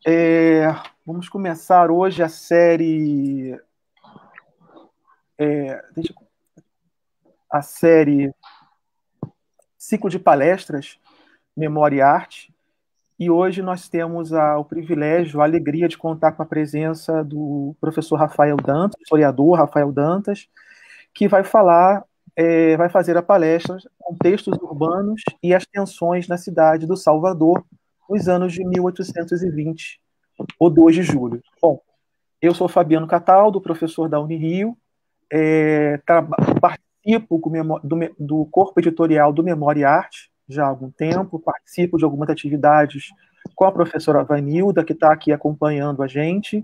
É, Vamos começar hoje a série, é, deixa- a série Ciclo de Palestras, Memória e Arte, e hoje nós temos o privilégio, a alegria de contar com a presença do professor Rafael Dantas, historiador Rafael Dantas, que vai vai fazer a palestra Contextos Urbanos e as Tensões na Cidade do Salvador, nos anos de 1820, ou 2 de julho. Bom, eu sou Fabiano Cataldo, professor da Unirio, participo do corpo editorial do Memória e Arte já há algum tempo, participo de algumas atividades com a professora Vanilda, que está aqui acompanhando a gente.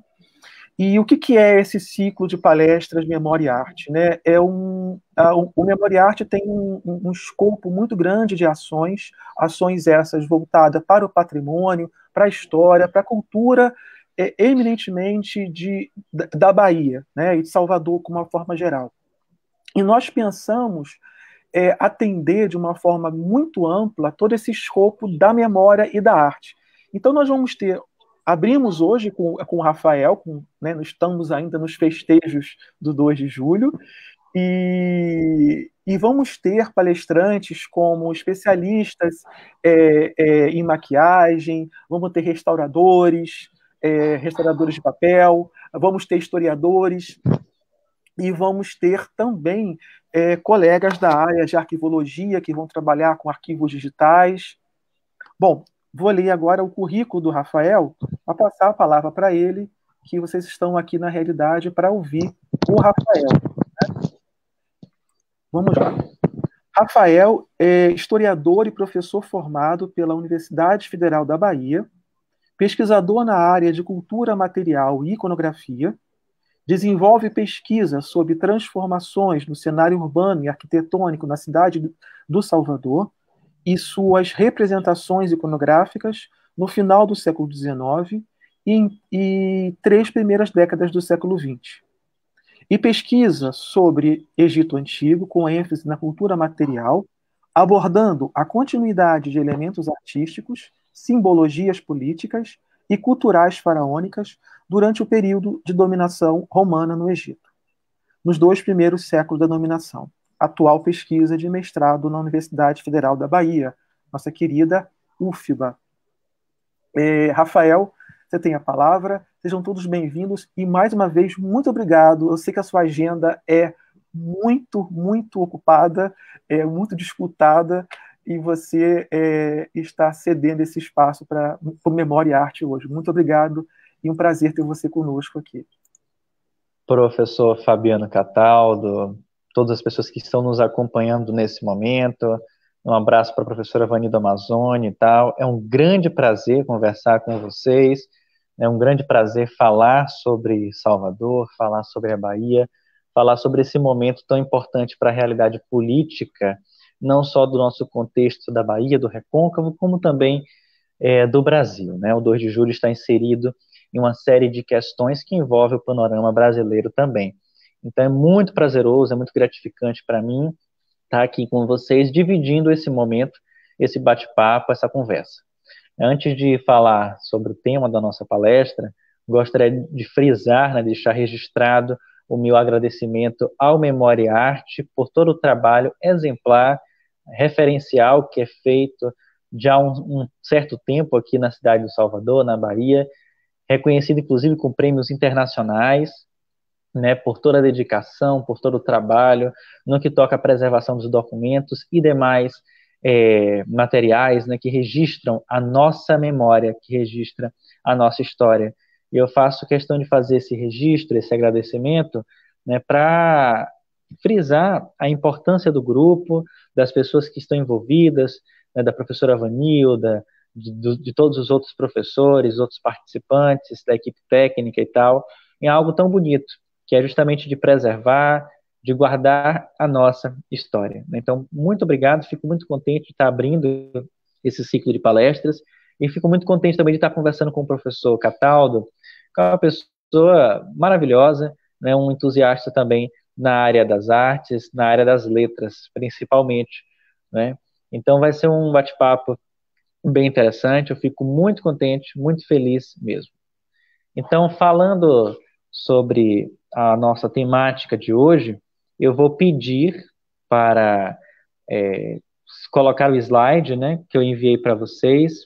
E o que é esse ciclo de palestras Memória e Arte? Né? O Memória e Arte tem um escopo muito grande de ações essas voltadas para o patrimônio, para a história, para a cultura, eminentemente da Bahia, né? E de Salvador, como uma forma geral. E nós pensamos atender de uma forma muito ampla todo esse escopo da memória e da arte. Então, nós vamos abrimos hoje com o Rafael, né, nós estamos ainda nos festejos do 2 de julho, e vamos ter palestrantes como especialistas em maquiagem, vamos ter restauradores de papel, vamos ter historiadores, e vamos ter também colegas da área de arquivologia que vão trabalhar com arquivos digitais. Bom, vou ler agora o currículo do Rafael, para passar a palavra para ele, que vocês estão aqui na realidade para ouvir o Rafael. Vamos lá. Rafael é historiador e professor formado pela Universidade Federal da Bahia, pesquisador na área de cultura material e iconografia, desenvolve pesquisa sobre transformações no cenário urbano e arquitetônico na cidade do Salvador e suas representações iconográficas no final do século XIX e 3 primeiras décadas do século XX. E pesquisa sobre Egito Antigo, com ênfase na cultura material, abordando a continuidade de elementos artísticos, simbologias políticas e culturais faraônicas durante o período de dominação romana no Egito, nos 2 primeiros séculos da dominação. Atual pesquisa de mestrado na Universidade Federal da Bahia, nossa querida UFBA. Rafael, você tem a palavra, sejam todos bem-vindos e, mais uma vez, muito obrigado. Eu sei que a sua agenda é muito ocupada, muito disputada, e você está cedendo esse espaço para o Memória e Arte hoje. Muito obrigado e um prazer ter você conosco aqui. Professor Fabiano Cataldo, todas as pessoas que estão nos acompanhando nesse momento, um abraço para a professora Vanilda Mazzoni e tal. É um grande prazer conversar com vocês, é um grande prazer falar sobre Salvador, falar sobre a Bahia, falar sobre esse momento tão importante para a realidade política, não só do nosso contexto da Bahia, do Recôncavo, como também do Brasil, né? O 2 de julho está inserido em uma série de questões que envolvem o panorama brasileiro também. Então é muito prazeroso, é muito gratificante para mim estar aqui com vocês, dividindo esse momento, esse bate-papo, essa conversa. Antes de falar sobre o tema da nossa palestra, gostaria de frisar, né, deixar registrado o meu agradecimento ao Memória e Arte por todo o trabalho exemplar, referencial que é feito já há um certo tempo aqui na cidade de Salvador, na Bahia, reconhecido inclusive com prêmios internacionais, né, por toda a dedicação, por todo o trabalho, no que toca à preservação dos documentos e demais materiais, né, que registram a nossa memória, que registra a nossa história. E eu faço questão de fazer esse registro, esse agradecimento, né, para frisar a importância do grupo, das pessoas que estão envolvidas, né, da professora Vanilda, de todos os outros professores, outros participantes, da equipe técnica e tal, em algo tão bonito, que é justamente de preservar, de guardar a nossa história. Então, muito obrigado, fico muito contente de estar abrindo esse ciclo de palestras e fico muito contente também de estar conversando com o professor Cataldo, que é uma pessoa maravilhosa, né, um entusiasta também na área das artes, na área das letras, principalmente, né? Então vai ser um bate-papo bem interessante, eu fico muito contente, muito feliz mesmo. Então, falando sobre a nossa temática de hoje, eu vou pedir para é, colocar o slide, né, que eu enviei para vocês.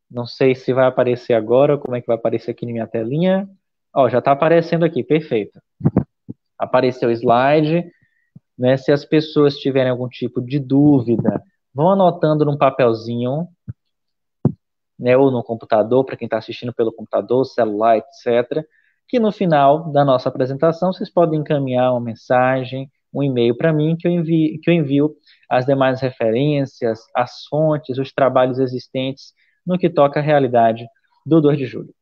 Não sei se vai aparecer agora, como é que vai aparecer aqui na minha telinha. Ó, já está aparecendo aqui, perfeito. Apareceu o slide, né? Se as pessoas tiverem algum tipo de dúvida, vão anotando num papelzinho, né, ou no computador, para quem está assistindo pelo computador, celular, etc., que no final da nossa apresentação vocês podem encaminhar uma mensagem, um e-mail para mim, que eu envio as demais referências, as fontes, os trabalhos existentes no que toca à realidade do 2 de julho.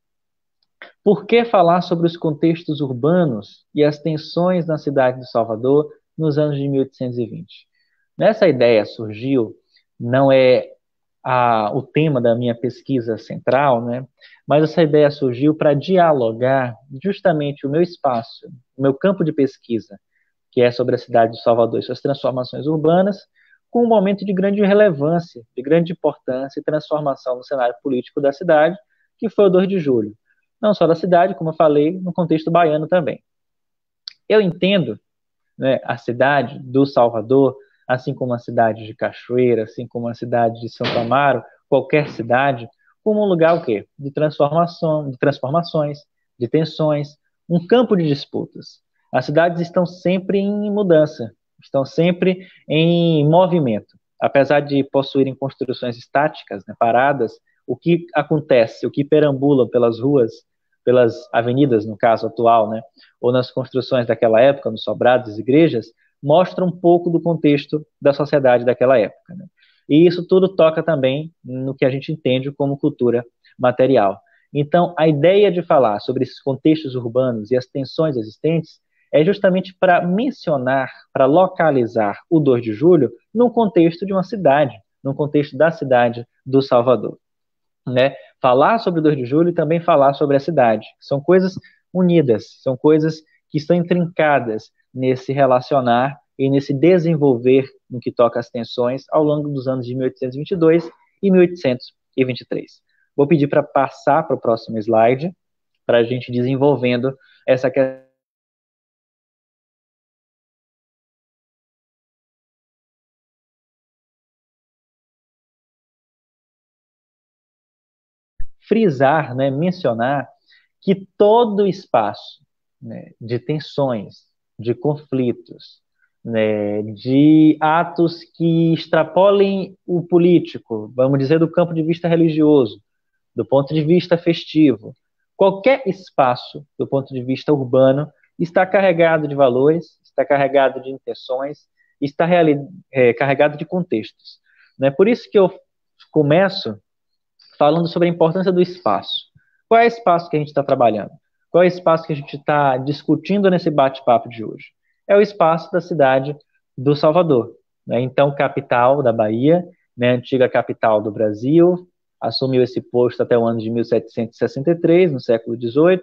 Por que falar sobre os contextos urbanos e as tensões na cidade de Salvador nos anos de 1820? Nessa ideia surgiu, não é o tema da minha pesquisa central, né? Mas essa ideia surgiu para dialogar justamente o meu espaço, o meu campo de pesquisa, que é sobre a cidade de Salvador e suas transformações urbanas, com um momento de grande relevância, de grande importância e transformação no cenário político da cidade, que foi o 2 de julho. Não só da cidade, como eu falei, no contexto baiano também. Eu entendo, né, a cidade do Salvador, assim como a cidade de Cachoeira, assim como a cidade de Santo Amaro, qualquer cidade, como um lugar o quê? De transformação, de transformações, de tensões, um campo de disputas. As cidades estão sempre em mudança, estão sempre em movimento. Apesar de possuírem construções estáticas, né, paradas, o que acontece, o que perambula pelas ruas, pelas avenidas, no caso atual, né, ou nas construções daquela época, nos sobrados das igrejas, mostra um pouco do contexto da sociedade daquela época, né? E isso tudo toca também no que a gente entende como cultura material. Então, a ideia de falar sobre esses contextos urbanos e as tensões existentes é justamente para mencionar, para localizar o 2 de julho no contexto de uma cidade, no contexto da cidade do Salvador, né? Falar sobre o 2 de julho e também falar sobre a cidade. São coisas unidas, são coisas que estão intrincadas nesse relacionar e nesse desenvolver no que toca às tensões ao longo dos anos de 1822 e 1823. Vou pedir para passar para o próximo slide, para a gente desenvolvendo essa questão. Frisar, né, mencionar que todo espaço, né, de tensões, de conflitos, né, de atos que extrapolem o político, vamos dizer, do campo de vista religioso, do ponto de vista festivo, qualquer espaço, do ponto de vista urbano, está carregado de valores, está carregado de intenções, está carregado de contextos. Né? Por isso que eu começo falando sobre a importância do espaço. Qual é o espaço que a gente está trabalhando? Qual é o espaço que a gente está discutindo nesse bate-papo de hoje? É o espaço da cidade do Salvador, né? Então, capital da Bahia, né? Antiga capital do Brasil, assumiu esse posto até o ano de 1763, no século XVIII,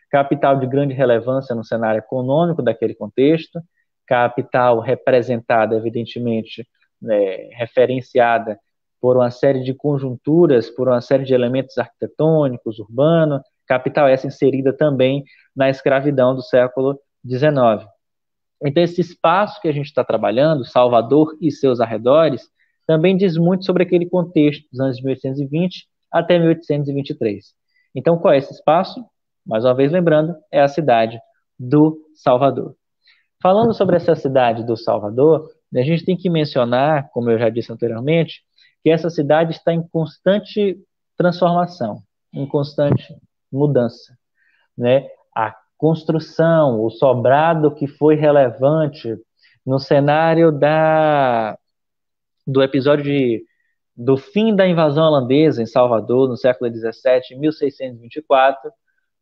capital de grande relevância no cenário econômico daquele contexto, capital representada, evidentemente, né, referenciada por uma série de conjunturas, por uma série de elementos arquitetônicos, urbanos, capital essa inserida também na escravidão do século XIX. Então, esse espaço que a gente está trabalhando, Salvador e seus arredores, também diz muito sobre aquele contexto dos anos de 1820 até 1823. Então, qual é esse espaço? Mais uma vez lembrando, é a cidade do Salvador. Falando sobre essa cidade do Salvador, a gente tem que mencionar, como eu já disse anteriormente, que essa cidade está em constante transformação, em constante mudança, né? A construção, o sobrado que foi relevante no cenário do episódio do fim da invasão holandesa em Salvador, no século XVII, em 1624,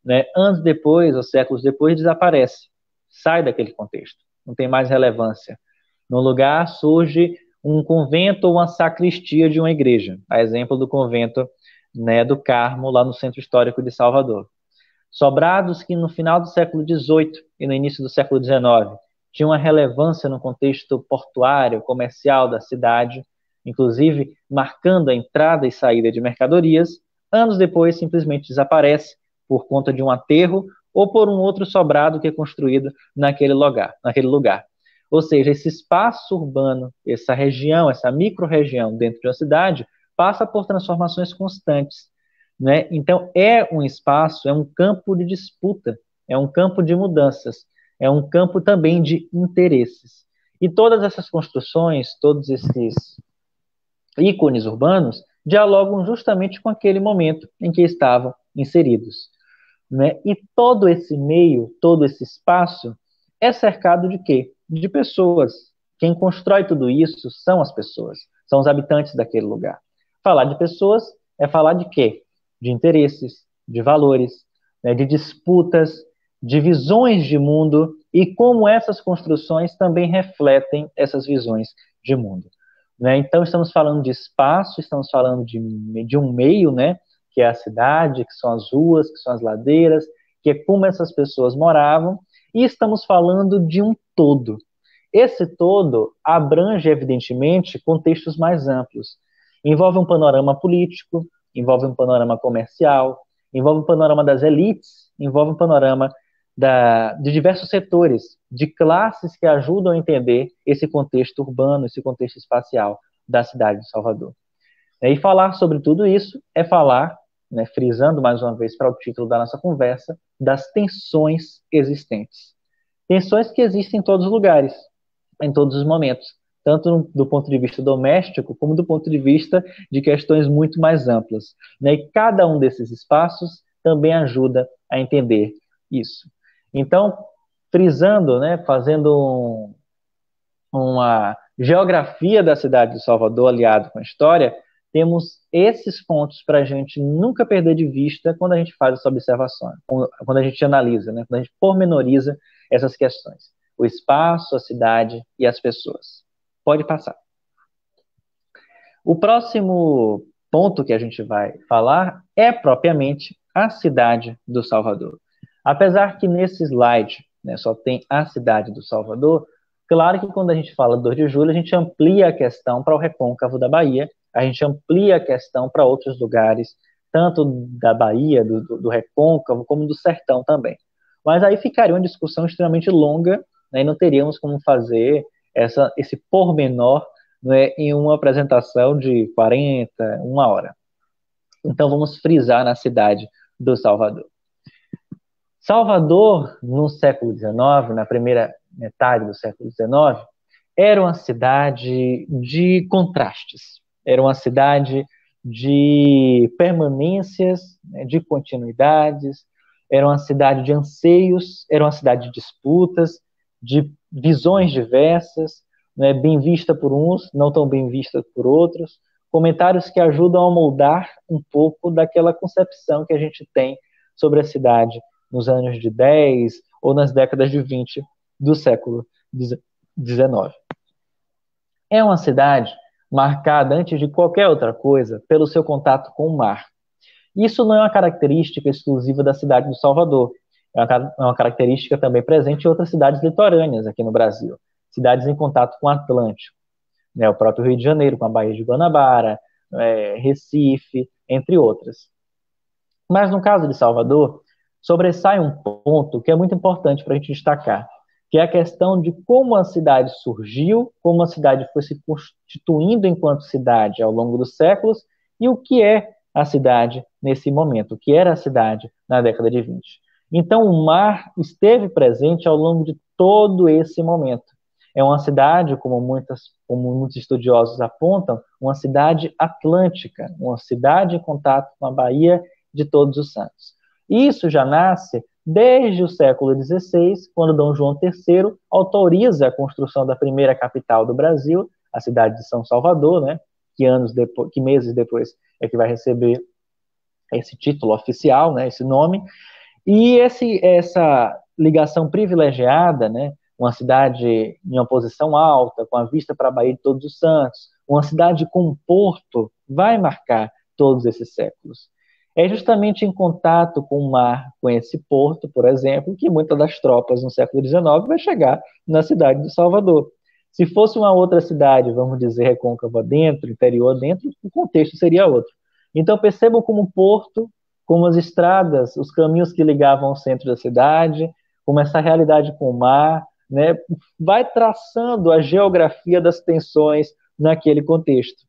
né? Anos depois, ou séculos depois, desaparece, sai daquele contexto, não tem mais relevância. No lugar surge um convento ou uma sacristia de uma igreja, a exemplo do convento, né, do Carmo, lá no centro histórico de Salvador. Sobrados que no final do século XVIII e no início do século XIX tinham uma relevância no contexto portuário, comercial da cidade, inclusive marcando a entrada e saída de mercadorias, anos depois simplesmente desaparece por conta de um aterro ou por um outro sobrado que é construído naquele lugar. Ou seja, esse espaço urbano, essa região, essa micro-região dentro de uma cidade, passa por transformações constantes, né? Então, é um espaço, é um campo de disputa, é um campo de mudanças, é um campo também de interesses. E todas essas construções, todos esses ícones urbanos, dialogam justamente com aquele momento em que estavam inseridos, né? E todo esse meio, todo esse espaço é cercado de quê? De pessoas. Quem constrói tudo isso são as pessoas, são os habitantes daquele lugar. Falar de pessoas é falar de quê? De interesses, de valores, né, de disputas, de visões de mundo e como essas construções também refletem essas visões de mundo. Né? Então, estamos falando de espaço, estamos falando de um meio, né, que é a cidade, que são as ruas, que são as ladeiras, que é como essas pessoas moravam, e estamos falando de um todo. Esse todo abrange, evidentemente, contextos mais amplos. Envolve um panorama político, envolve um panorama comercial, envolve um panorama das elites, envolve um panorama de diversos setores, de classes que ajudam a entender esse contexto urbano, esse contexto espacial da cidade de Salvador. E falar sobre tudo isso é falar, né, frisando mais uma vez para o título da nossa conversa, das tensões existentes. Tensões que existem em todos os lugares, em todos os momentos, tanto do ponto de vista doméstico, como do ponto de vista de questões muito mais amplas. Né? E cada um desses espaços também ajuda a entender isso. Então, frisando, né, fazendo uma geografia da cidade de Salvador aliado com a história, temos esses pontos para a gente nunca perder de vista quando a gente faz essa observação, quando a gente analisa, né, quando a gente pormenoriza essas questões. O espaço, a cidade e as pessoas. Pode passar. O próximo ponto que a gente vai falar é propriamente a cidade do Salvador. Apesar que nesse slide, né, só tem a cidade do Salvador, claro que quando a gente fala 2 de julho, a gente amplia a questão para o recôncavo da Bahia, a gente amplia a questão para outros lugares, tanto da Bahia, do recôncavo, como do sertão também. Mas aí ficaria uma discussão extremamente longa, né, e não teríamos como fazer esse pormenor, né, em uma apresentação de 40, 1 hora. Então vamos frisar na cidade do Salvador. Salvador, no século XIX, na primeira metade do século XIX, era uma cidade de contrastes, era uma cidade de permanências, né, de continuidades, era uma cidade de anseios, era uma cidade de disputas, de visões diversas, né, bem vista por uns, não tão bem vista por outros, comentários que ajudam a moldar um pouco daquela concepção que a gente tem sobre a cidade nos anos de 10 ou nas décadas de 20 do século XIX. É uma cidade marcada, antes de qualquer outra coisa, pelo seu contato com o mar. Isso não é uma característica exclusiva da cidade do Salvador, é uma característica também presente em outras cidades litorâneas aqui no Brasil, cidades em contato com o Atlântico, né, o próprio Rio de Janeiro, com a Baía de Guanabara, Recife, entre outras. Mas no caso de Salvador, sobressai um ponto que é muito importante para a gente destacar, que é a questão de como a cidade surgiu, como a cidade foi se constituindo enquanto cidade ao longo dos séculos, e o que é a cidade nesse momento, o que era a cidade na década de 20. Então, o mar esteve presente ao longo de todo esse momento. É uma cidade, como muitos estudiosos apontam, uma cidade atlântica, uma cidade em contato com a Baía de Todos os Santos. Isso já nasce desde o século XVI, quando Dom João III autoriza a construção da primeira capital do Brasil, a cidade de São Salvador, né, que meses depois é que vai receber esse título oficial, né, esse nome, e essa ligação privilegiada, né, uma cidade em uma posição alta, com a vista para a Baía de Todos os Santos, uma cidade com um porto, vai marcar todos esses séculos. É justamente em contato com o mar, com esse porto, por exemplo, que muitas das tropas no século XIX vai chegar na cidade de Salvador. Se fosse uma outra cidade, vamos dizer, Recôncava dentro, interior dentro, o contexto seria outro. Então percebam como Porto, como as estradas, os caminhos que ligavam ao centro da cidade, como essa realidade com o mar, né, vai traçando a geografia das tensões naquele contexto.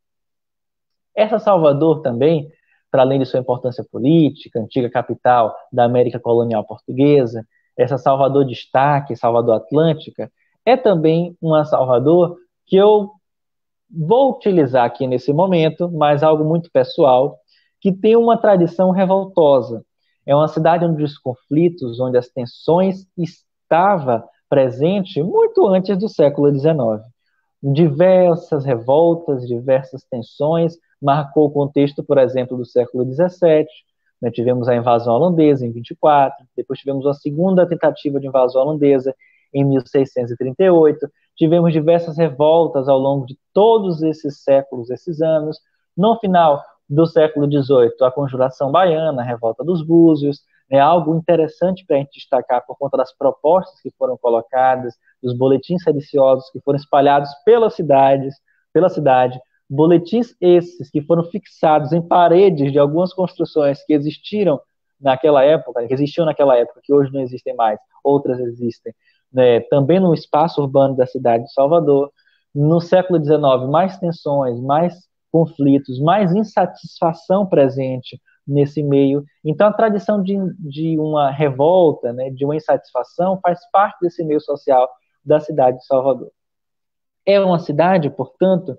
Essa Salvador também, para além de sua importância política, antiga capital da América colonial portuguesa, essa Salvador destaque, Salvador Atlântica, é também uma Salvador que eu vou utilizar aqui nesse momento, mas algo muito pessoal, que tem uma tradição revoltosa. É uma cidade onde os conflitos, onde as tensões estavam presentes muito antes do século XIX. Diversas revoltas, diversas tensões, marcou o contexto, por exemplo, do século XVII. Né? Tivemos a invasão holandesa em 24, depois tivemos a segunda tentativa de invasão holandesa em 1638, tivemos diversas revoltas ao longo de todos esses séculos, esses anos. No final do século XVIII, a Conjuração Baiana, a Revolta dos Búzios, é algo interessante para a gente destacar por conta das propostas que foram colocadas, dos boletins sediciosos que foram espalhados pela cidade, boletins esses que foram fixados em paredes de algumas construções que existiram naquela época, que hoje não existem mais, outras existem, né, também no espaço urbano da cidade de Salvador. No século XIX, mais tensões, mais conflitos, mais insatisfação presente nesse meio. Então, a tradição de uma revolta, né, de uma insatisfação, faz parte desse meio social da cidade de Salvador. É uma cidade, portanto,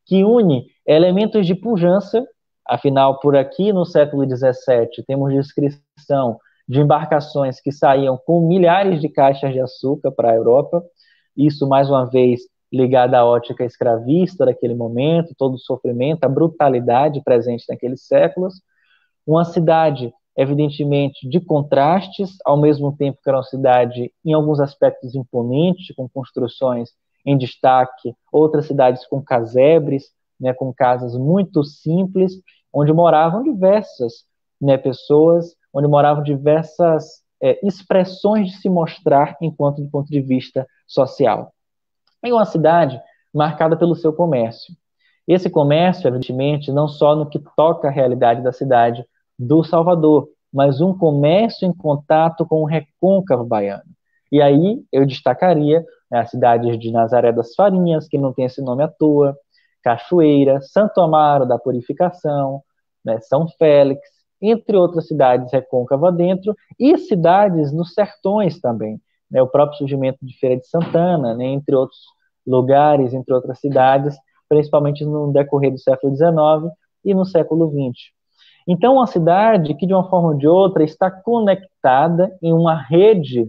que une elementos de pujança, afinal, por aqui no século XVII, temos descrição de embarcações que saíam com milhares de caixas de açúcar para a Europa, isso, mais uma vez, ligado à ótica escravista daquele momento, todo o sofrimento, a brutalidade presente naqueles séculos. Uma cidade, evidentemente, de contrastes, ao mesmo tempo que era uma cidade, em alguns aspectos, imponente, com construções em destaque, outras cidades com casebres, né, com casas muito simples, onde moravam diversas, né, pessoas, onde moravam diversas expressões de se mostrar enquanto do ponto de vista social. É uma cidade marcada pelo seu comércio. Esse comércio, evidentemente, não só no que toca à realidade da cidade do Salvador, mas um comércio em contato com o recôncavo baiano. E aí eu destacaria, né, as cidades de Nazaré das Farinhas, que não tem esse nome à toa, Cachoeira, Santo Amaro da Purificação, né, São Félix, entre outras cidades recôncava dentro, e cidades nos sertões também, né, o próprio surgimento de Feira de Santana, né, entre outros lugares, entre outras cidades, principalmente no decorrer do século XIX e no século XX. Então, uma cidade que, de uma forma ou de outra, está conectada em uma rede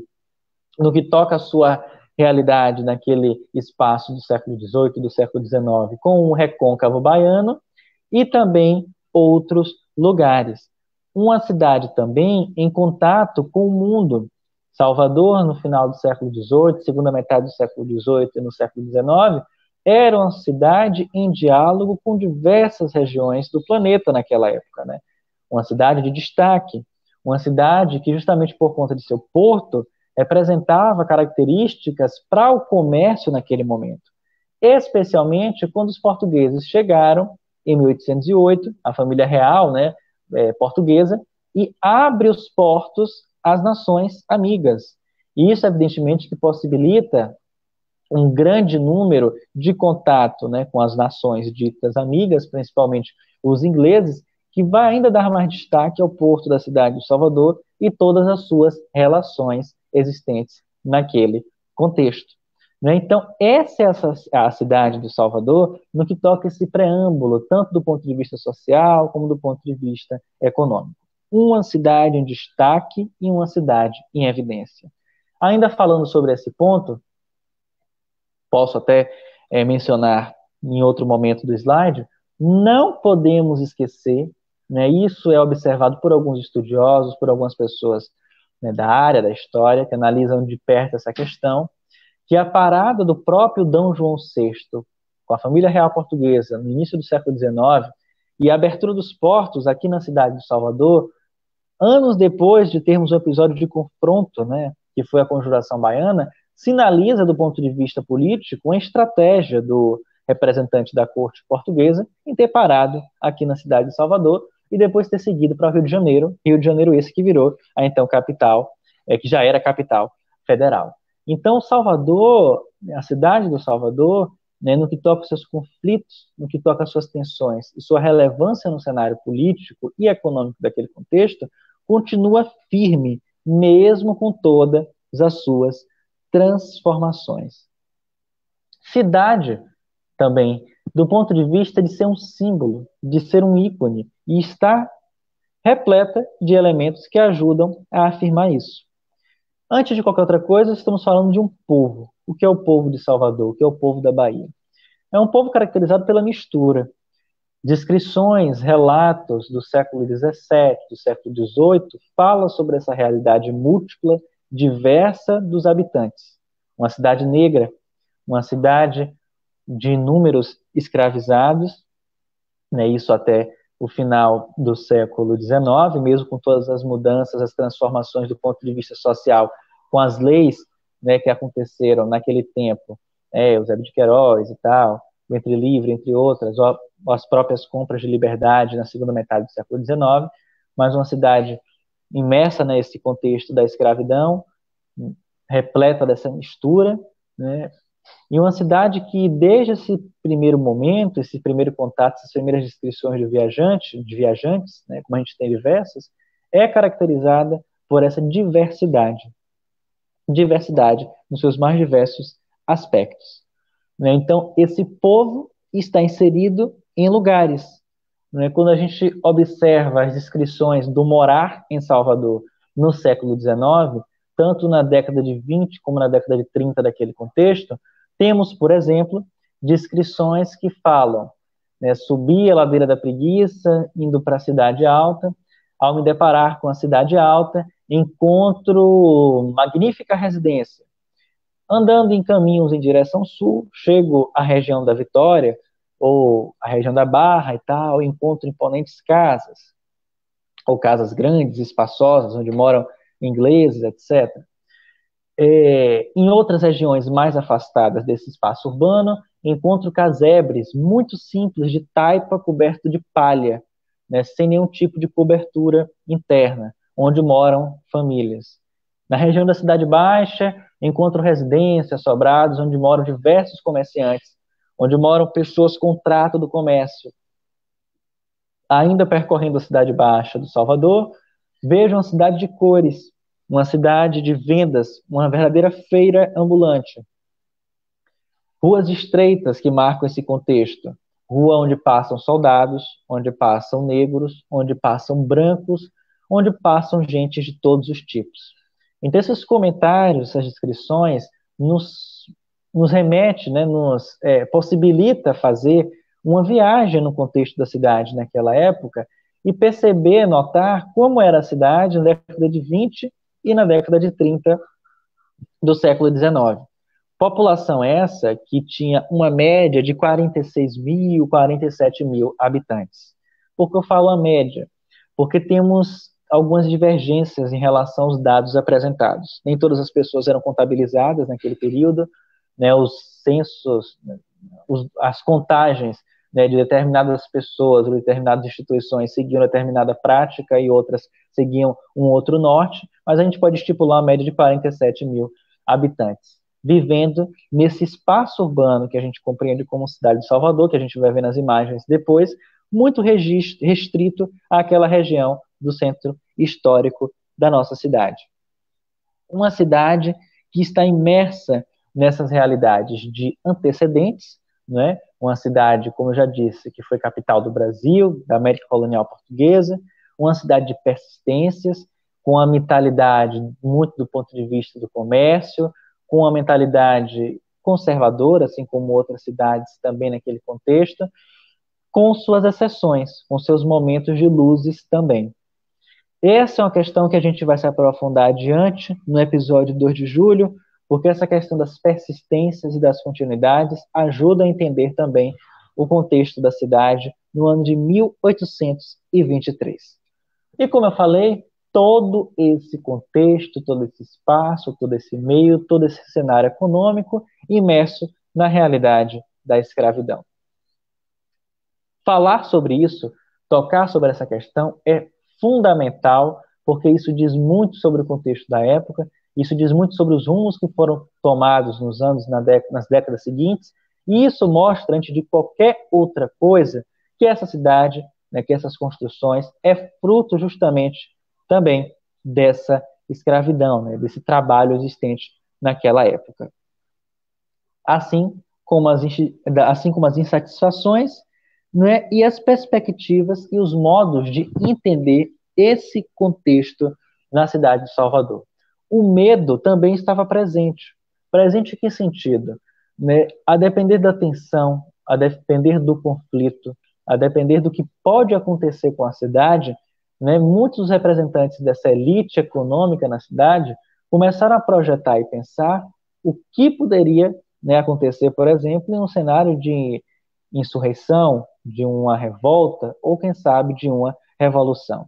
no que toca a sua realidade naquele espaço do século XVIII, do século XIX, com o recôncavo baiano e também outros lugares. Uma cidade também em contato com o mundo. Salvador, no final do século XVIII, segunda metade do século XVIII e no século XIX, era uma cidade em diálogo com diversas regiões do planeta naquela época, né? Uma cidade de destaque, uma cidade que, justamente por conta de seu porto, representava características para o comércio naquele momento, especialmente quando os portugueses chegaram em 1808, a família real, né, portuguesa, e abre os portos às nações amigas. E isso, evidentemente, que possibilita um grande número de contato, né, com as nações ditas amigas, principalmente os ingleses, que vai ainda dar mais destaque ao porto da cidade de Salvador e todas as suas relações existentes naquele contexto. Né? Então, essa é a cidade de Salvador no que toca esse preâmbulo, tanto do ponto de vista social como do ponto de vista econômico. Uma cidade em destaque e uma cidade em evidência. Ainda falando sobre esse ponto, posso até mencionar em outro momento do slide, não podemos esquecer, né, isso é observado por alguns estudiosos, por algumas pessoas, né, da área da história, que analisam de perto essa questão, que a parada do próprio D. João VI com a família real portuguesa no início do século XIX e a abertura dos portos aqui na cidade de Salvador, anos depois de termos um episódio de confronto, né, que foi a Conjuração Baiana, sinaliza, do ponto de vista político, uma estratégia do representante da corte portuguesa em ter parado aqui na cidade de Salvador e depois ter seguido para o Rio de Janeiro esse que virou a então capital, que já era capital federal. Então, Salvador, a cidade do Salvador, né, no que toca aos seus conflitos, no que toca às suas tensões e sua relevância no cenário político e econômico daquele contexto, continua firme, mesmo com todas as suas transformações. Cidade, também, do ponto de vista de ser um símbolo, de ser um ícone, e está repleta de elementos que ajudam a afirmar isso. Antes de qualquer outra coisa, estamos falando de um povo. O que é o povo de Salvador? O que é o povo da Bahia? É um povo caracterizado pela mistura. Descrições, relatos do século XVII, do século XVIII, falam sobre essa realidade múltipla, diversa dos habitantes. Uma cidade negra, uma cidade de inúmeros escravizados, né, isso até o final do século XIX, mesmo com todas as mudanças, as transformações do ponto de vista social, com as leis, né, que aconteceram naquele tempo, Eusébio de Queiroz e tal, o Entre Livre, entre outras, ou as próprias compras de liberdade na segunda metade do século XIX, mas uma cidade imersa nesse contexto da escravidão, repleta dessa mistura, né, e uma cidade que, desde esse primeiro momento, esse primeiro contato, essas primeiras descrições de viajantes, né, como a gente tem diversas, é caracterizada por essa diversidade nos seus mais diversos aspectos. Né? Então, esse povo está inserido em lugares. Né? Quando a gente observa as descrições do morar em Salvador no século XIX, tanto na década de 20 como na década de 30 daquele contexto, temos, por exemplo, descrições que falam, né, subir a ladeira da Preguiça, indo para a Cidade Alta, ao me deparar com a Cidade Alta, encontro magnífica residência. Andando em caminhos em direção sul, chego à região da Vitória, ou à região da Barra e tal, encontro imponentes casas, ou casas grandes, espaçosas, onde moram ingleses, etc. Em outras regiões mais afastadas desse espaço urbano, encontro casebres muito simples de taipa coberto de palha, né, sem nenhum tipo de cobertura interna, onde moram famílias. Na região da Cidade Baixa, encontro residências, sobrados, onde moram diversos comerciantes, onde moram pessoas com trato do comércio. Ainda percorrendo a Cidade Baixa do Salvador, vejo uma cidade de cores, uma cidade de vendas, uma verdadeira feira ambulante. Ruas estreitas que marcam esse contexto. Rua onde passam soldados, onde passam negros, onde passam brancos, onde passam gente de todos os tipos. Então, esses comentários, essas descrições, nos remete, né, nos possibilita fazer uma viagem no contexto da cidade naquela época e perceber, notar como era a cidade na década de 20 e na década de 30 do século XIX. População essa que tinha uma média de 46 mil, 47 mil habitantes. Por que eu falo a média? Porque temos algumas divergências em relação aos dados apresentados. Nem todas as pessoas eram contabilizadas naquele período, né, os censos, as contagens, né, de determinadas pessoas ou determinadas instituições seguiam determinada prática e outras seguiam um outro norte, mas a gente pode estipular uma média de 47 mil habitantes, vivendo nesse espaço urbano que a gente compreende como cidade de Salvador, que a gente vai ver nas imagens depois, muito restrito àquela região do centro histórico da nossa cidade. Uma cidade que está imersa nessas realidades de antecedentes, né? Uma cidade, como eu já disse, que foi capital do Brasil, da América colonial portuguesa, uma cidade de persistências, com a mentalidade muito do ponto de vista do comércio, com a mentalidade conservadora, assim como outras cidades também naquele contexto, com suas exceções, com seus momentos de luzes também. Essa é uma questão que a gente vai se aprofundar adiante no episódio 2 de julho, porque essa questão das persistências e das continuidades ajuda a entender também o contexto da cidade no ano de 1823. E como eu falei, todo esse contexto, todo esse espaço, todo esse meio, todo esse cenário econômico imerso na realidade da escravidão. Falar sobre isso, tocar sobre essa questão é fundamental, porque isso diz muito sobre o contexto da época, isso diz muito sobre os rumos que foram tomados nos anos, nas décadas seguintes, e isso mostra, antes de qualquer outra coisa, que essa cidade, né, que essas construções, é fruto justamente também dessa escravidão, né, desse trabalho existente naquela época. Assim assim como as insatisfações, né, e as perspectivas e os modos de entender esse contexto na cidade de Salvador. O medo também estava presente. Presente em que sentido? Né? A depender da tensão, a depender do conflito, a depender do que pode acontecer com a cidade, né, muitos representantes dessa elite econômica na cidade começaram a projetar e pensar o que poderia, né, acontecer, por exemplo, em um cenário de insurreição, de uma revolta, ou quem sabe de uma revolução.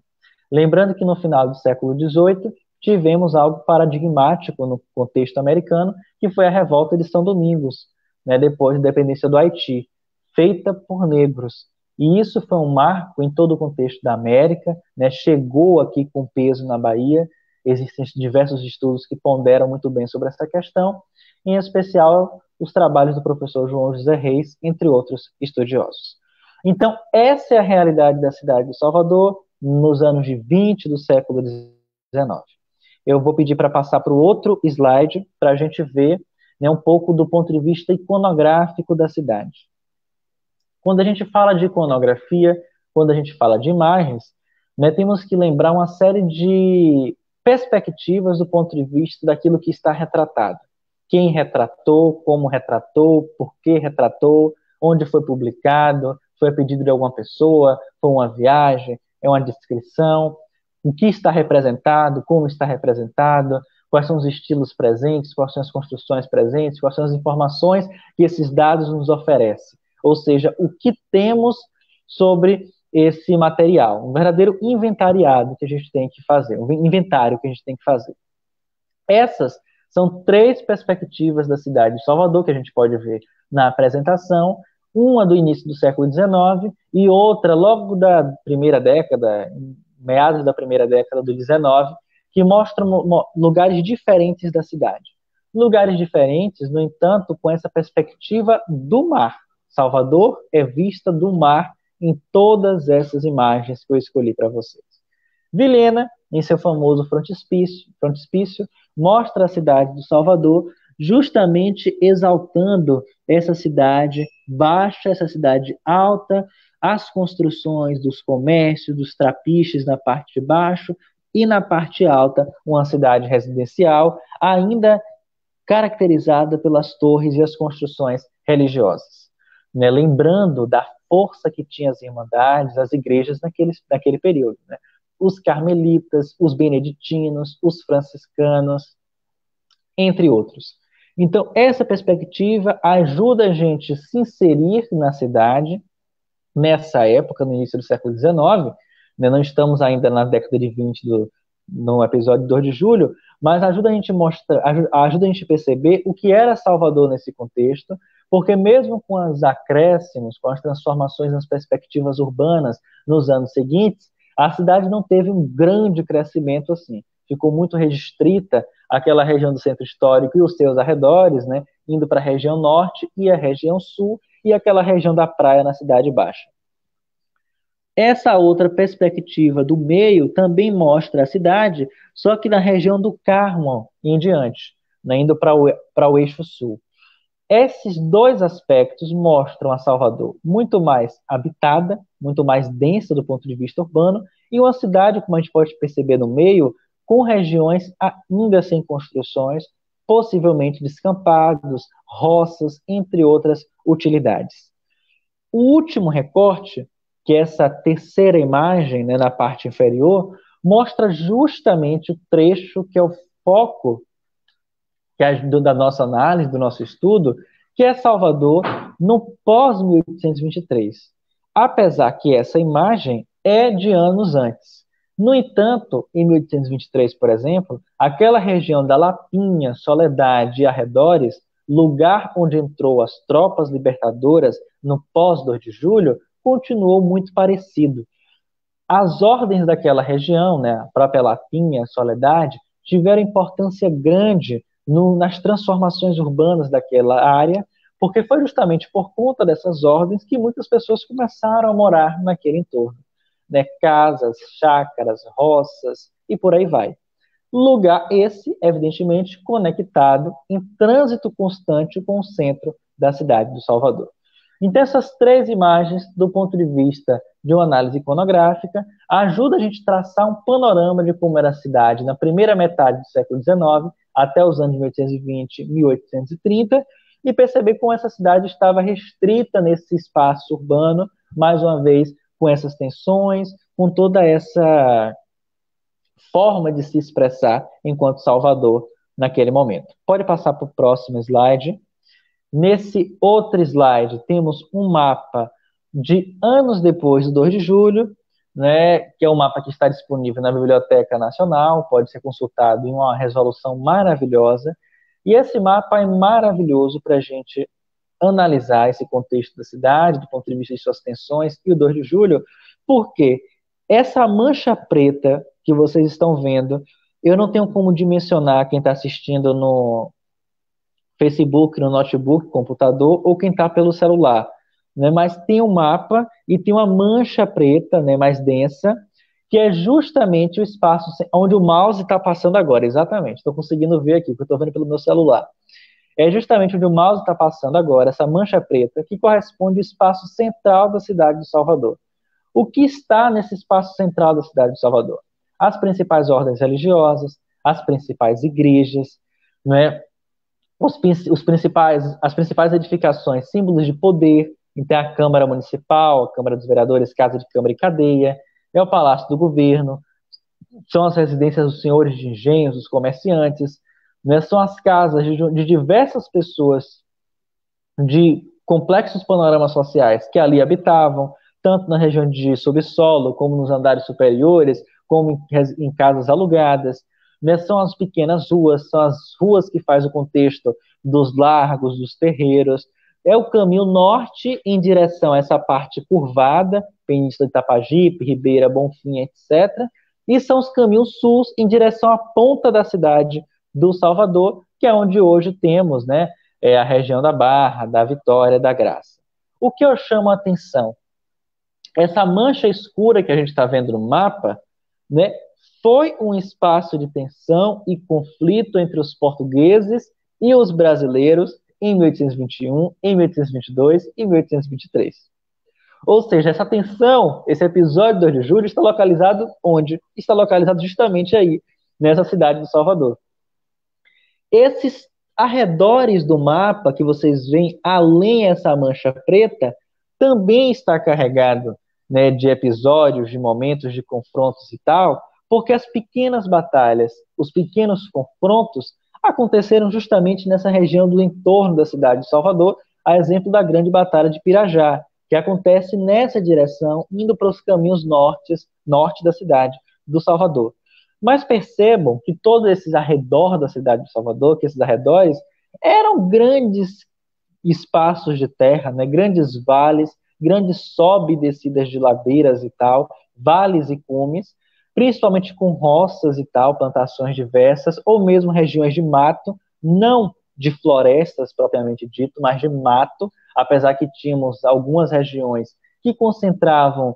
Lembrando que no final do século XVIII tivemos algo paradigmático no contexto americano, que foi a revolta de São Domingos, né, depois da independência do Haiti, feita por negros. E isso foi um marco em todo o contexto da América, né, chegou aqui com peso na Bahia. Existem diversos estudos que ponderam muito bem sobre essa questão, em especial os trabalhos do professor João José Reis, entre outros estudiosos. Então, essa é a realidade da cidade de Salvador nos anos de 20 do século XIX. Eu vou pedir para passar para o outro slide, para a gente ver, né, um pouco do ponto de vista iconográfico da cidade. Quando a gente fala de iconografia, quando a gente fala de imagens, né, temos que lembrar uma série de perspectivas do ponto de vista daquilo que está retratado. Quem retratou, como retratou, por que retratou, onde foi publicado, foi a pedido de alguma pessoa, foi uma viagem, é uma descrição, o que está representado, como está representado, quais são os estilos presentes, quais são as construções presentes, quais são as informações que esses dados nos oferecem. Ou seja, o que temos sobre esse material, um verdadeiro inventariado que a gente tem que fazer, um inventário que a gente tem que fazer. Essas são três perspectivas da cidade de Salvador que a gente pode ver na apresentação, uma do início do século XIX e outra logo da primeira década, meados da primeira década do XIX, que mostram lugares diferentes da cidade. Lugares diferentes, no entanto, com essa perspectiva do mar. Salvador é vista do mar em todas essas imagens que eu escolhi para vocês. Vilhena, em seu famoso frontispício, mostra a cidade do Salvador justamente exaltando essa cidade baixa, essa cidade alta, as construções dos comércios, dos trapiches na parte de baixo e na parte alta uma cidade residencial, ainda caracterizada pelas torres e as construções religiosas. Né? Lembrando da força que tinham as irmandades, as igrejas naquele período. Né? Os carmelitas, os beneditinos, os franciscanos, entre outros. Então, essa perspectiva ajuda a gente a se inserir na cidade, nessa época, no início do século XIX, né? Não estamos ainda na década de 20 no episódio 2 de julho, mas ajuda a gente ajuda a gente a perceber o que era Salvador nesse contexto, porque mesmo com os acréscimos, com as transformações nas perspectivas urbanas nos anos seguintes, a cidade não teve um grande crescimento assim. Ficou muito restrita àquela região do centro histórico e os seus arredores, né, indo para a região norte e a região sul e aquela região da praia na Cidade Baixa. Essa outra perspectiva do meio também mostra a cidade, só que na região do Carmo em diante, né, indo para o eixo sul. Esses dois aspectos mostram a Salvador muito mais habitada, muito mais densa do ponto de vista urbano, e uma cidade, como a gente pode perceber no meio, com regiões ainda sem construções, possivelmente descampados, roças, entre outras utilidades. O último recorte, que é essa terceira imagem, né, na parte inferior, mostra justamente o trecho que é o foco da nossa análise, do nosso estudo, que é Salvador no pós-1823. Apesar que essa imagem é de anos antes. No entanto, em 1823, por exemplo, aquela região da Lapinha, Soledade e arredores, lugar onde entrou as tropas libertadoras no pós-2 de julho, continuou muito parecido. As ordens daquela região, né, a própria Lapinha, Soledade, tiveram importância grande nas transformações urbanas daquela área, porque foi justamente por conta dessas ordens que muitas pessoas começaram a morar naquele entorno, né, casas, chácaras, roças e por aí vai. Lugar esse, evidentemente, conectado em trânsito constante com o centro da cidade do Salvador. Então, essas três imagens, do ponto de vista de uma análise iconográfica, ajudam a gente a traçar um panorama de como era a cidade na primeira metade do século XIX, até os anos 1820, 1830, e perceber como essa cidade estava restrita nesse espaço urbano, mais uma vez, com essas tensões, com toda essa forma de se expressar enquanto Salvador naquele momento. Pode passar para o próximo slide. Nesse outro slide, temos um mapa de anos depois do 2 de julho, né, que é um mapa que está disponível na Biblioteca Nacional, pode ser consultado em uma resolução maravilhosa. E esse mapa é maravilhoso para a gente analisar esse contexto da cidade, do ponto de vista de suas tensões, e o 2 de julho, porque essa mancha preta que vocês estão vendo, eu não tenho como dimensionar quem está assistindo no Facebook, no notebook, computador, ou quem está pelo celular, né? Mas tem um mapa e tem uma mancha preta, né, mais densa, que é justamente o espaço onde o mouse está passando agora, exatamente. Estou conseguindo ver aqui, porque eu estou vendo pelo meu celular. É justamente onde o mouse está passando agora, essa mancha preta, que corresponde ao espaço central da cidade de Salvador. O que está nesse espaço central da cidade de Salvador? As principais ordens religiosas, as principais igrejas, né? As principais edificações, símbolos de poder. Então, a Câmara Municipal, a Câmara dos Vereadores, Casa de Câmara e Cadeia, é o Palácio do Governo, são as residências dos senhores de engenhos, dos comerciantes, né? São as casas de diversas pessoas de complexos panoramas sociais que ali habitavam, tanto na região de subsolo, como nos andares superiores, como em casas alugadas. Né? São as pequenas ruas, são as ruas que faz o contexto dos largos, dos terreiros. É o caminho norte em direção a essa parte curvada, Península de Itapajipe, Ribeira, Bonfim, etc. E são os caminhos sul em direção à ponta da cidade do Salvador, que é onde hoje temos, né, a região da Barra, da Vitória, da Graça. O que eu chamo a atenção? Essa mancha escura que a gente está vendo no mapa, né, foi um espaço de tensão e conflito entre os portugueses e os brasileiros em 1821, em 1822 e 1823. Ou seja, essa tensão, esse episódio do 2 de julho está localizado onde? Está localizado justamente aí, nessa cidade de Salvador. Esses arredores do mapa que vocês veem, além dessa mancha preta, também está carregado, né, de episódios, de momentos de confrontos e tal, porque as pequenas batalhas, os pequenos confrontos aconteceram justamente nessa região do entorno da cidade de Salvador, a exemplo da grande batalha de Pirajá, que acontece nessa direção, indo para os caminhos norte da cidade do Salvador. Mas percebam que todos esses arredores da cidade de Salvador, que esses arredores, eram grandes espaços de terra, né? Grandes vales, grandes sobe e descidas de ladeiras e tal, vales e cumes, principalmente com roças e tal, plantações diversas, ou mesmo regiões de mato, não de florestas propriamente dito, mas de mato, apesar que tínhamos algumas regiões que concentravam,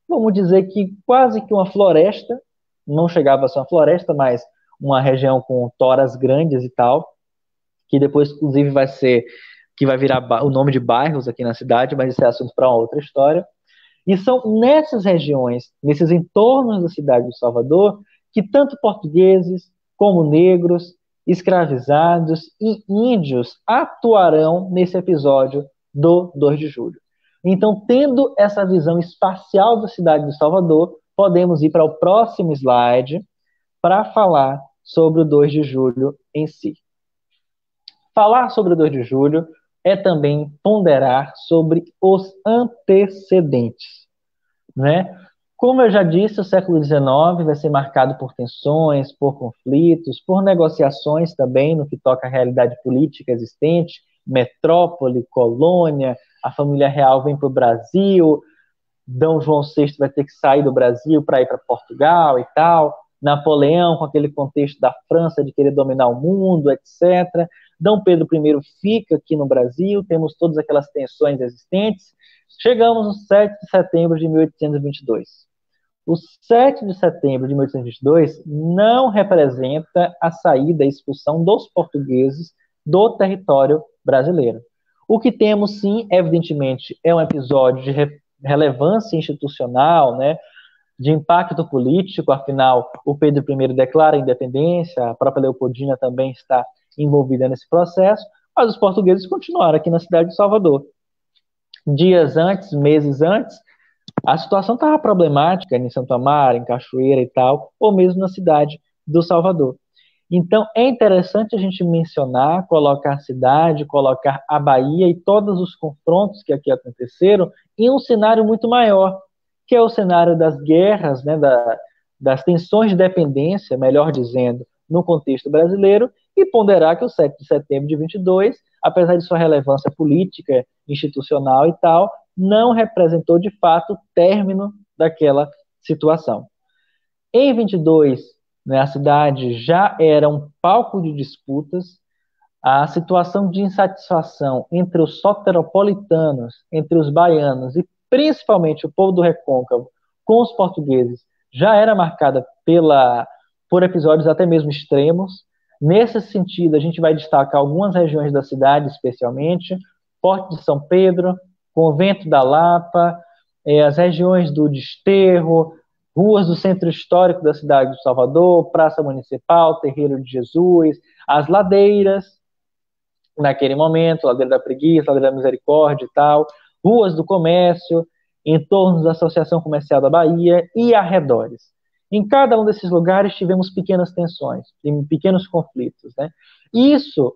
vamos dizer que quase que uma floresta, não chegava a ser uma floresta, mas uma região com toras grandes e tal, que depois, inclusive, que vai virar o nome de bairros aqui na cidade, mas isso é assunto para uma outra história. E são nessas regiões, nesses entornos da cidade de Salvador, que tanto portugueses como negros, escravizados e índios atuarão nesse episódio do 2 de julho. Então, tendo essa visão espacial da cidade de Salvador, podemos ir para o próximo slide para falar sobre o 2 de julho em si. Falar sobre o 2 de julho é também ponderar sobre os antecedentes, né? Como eu já disse, o século XIX vai ser marcado por tensões, por conflitos, por negociações também no que toca à realidade política existente, metrópole, colônia, a família real vem para o Brasil, D. João VI vai ter que sair do Brasil para ir para Portugal e tal, Napoleão com aquele contexto da França de querer dominar o mundo, etc. D. Pedro I fica aqui no Brasil, temos todas aquelas tensões existentes. Chegamos no 7 de setembro de 1822. O 7 de setembro de 1822 não representa a saída e expulsão dos portugueses do território brasileiro. O que temos, sim, evidentemente, é um episódio de relevância institucional, né, de impacto político, afinal, o Pedro I declara a independência, a própria Leopoldina também está envolvida nesse processo, mas os portugueses continuaram aqui na cidade de Salvador. Dias antes, meses antes, a situação estava problemática em Santo Amaro, em Cachoeira e tal, ou mesmo na cidade do Salvador. Então, é interessante a gente mencionar, colocar a cidade, colocar a Bahia e todos os confrontos que aqui aconteceram em um cenário muito maior, que é o cenário das guerras, né, das tensões de dependência, melhor dizendo, no contexto brasileiro, e ponderar que o 7 de setembro de 22, apesar de sua relevância política, institucional e tal, não representou de fato o término daquela situação. Em 22, né, a cidade já era um palco de disputas, a situação de insatisfação entre os soteropolitanos, entre os baianos e principalmente o povo do Recôncavo com os portugueses já era marcada por episódios até mesmo extremos. Nesse sentido, a gente vai destacar algumas regiões da cidade, especialmente Porto de São Pedro, Convento da Lapa, as regiões do Desterro, ruas do centro histórico da cidade de Salvador, Praça Municipal, Terreiro de Jesus, as ladeiras, naquele momento, Ladeira da Preguiça, Ladeira da Misericórdia e tal, ruas do comércio, entornos da Associação Comercial da Bahia e arredores. Em cada um desses lugares tivemos pequenas tensões, pequenos conflitos, né? Isso,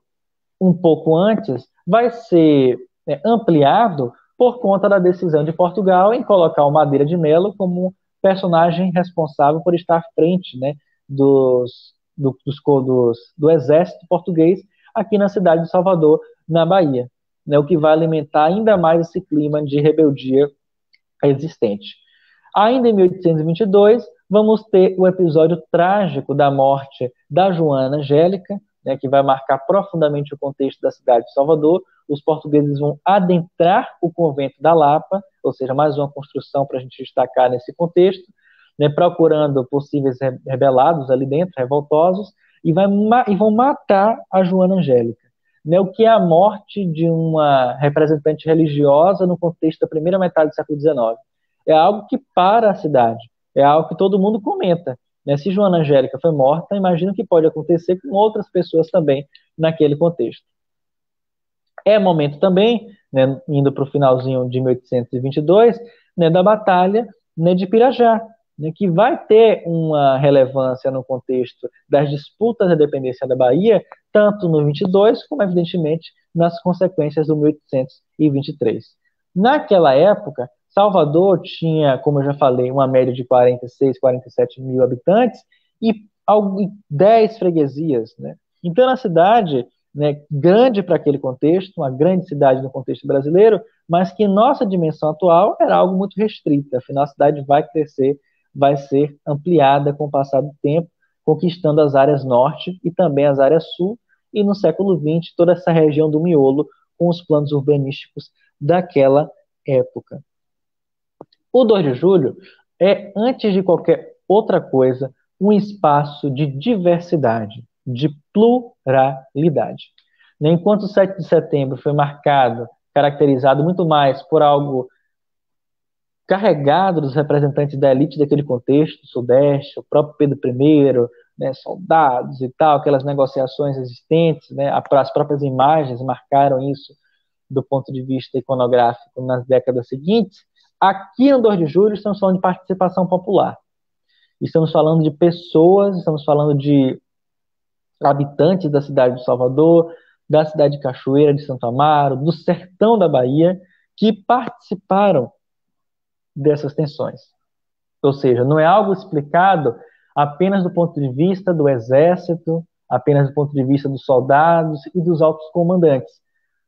um pouco antes, vai ser ampliado por conta da decisão de Portugal em colocar o Madeira de Melo como personagem responsável por estar à frente, né, do exército português aqui na cidade de Salvador, na Bahia, né, o que vai alimentar ainda mais esse clima de rebeldia existente. Ainda em 1822, vamos ter o episódio trágico da morte da Joana Angélica, né, que vai marcar profundamente o contexto da cidade de Salvador. Os portugueses vão adentrar o convento da Lapa, ou seja, mais uma construção para a gente destacar nesse contexto, né, procurando possíveis rebelados ali dentro, revoltosos, e vão matar a Joana Angélica, né, o que é a morte de uma representante religiosa no contexto da primeira metade do século XIX. É algo que para a cidade, é algo que todo mundo comenta. Né? Se Joana Angélica foi morta, imagina o que pode acontecer com outras pessoas também naquele contexto. É momento também, né, indo para o finalzinho de 1822, né, da Batalha, né, de Pirajá, né, que vai ter uma relevância no contexto das disputas da dependência da Bahia, tanto no 22, como, evidentemente, nas consequências do 1823. Naquela época, Salvador tinha, como eu já falei, uma média de 46, 47 mil habitantes e 10 freguesias, né? Então, na cidade, né, grande para aquele contexto, uma grande cidade no contexto brasileiro, mas que em nossa dimensão atual era algo muito restrito. Afinal, a cidade vai crescer, vai ser ampliada com o passar do tempo, conquistando as áreas norte e também as áreas sul, e no século XX, toda essa região do miolo, com os planos urbanísticos daquela época. O 2 de julho é, antes de qualquer outra coisa, um espaço de diversidade, de pluralidade. Enquanto o 7 de setembro foi marcado, caracterizado muito mais por algo carregado dos representantes da elite daquele contexto, Sudeste, o próprio Pedro I, né, soldados e tal, aquelas negociações existentes, né, as próprias imagens marcaram isso do ponto de vista iconográfico nas décadas seguintes. Aqui no 2 de julho estamos falando de participação popular. Estamos falando de pessoas, estamos falando de habitantes da cidade de Salvador, da cidade de Cachoeira, de Santo Amaro, do sertão da Bahia, que participaram dessas tensões. Ou seja, não é algo explicado apenas do ponto de vista do exército, apenas do ponto de vista dos soldados e dos altos comandantes.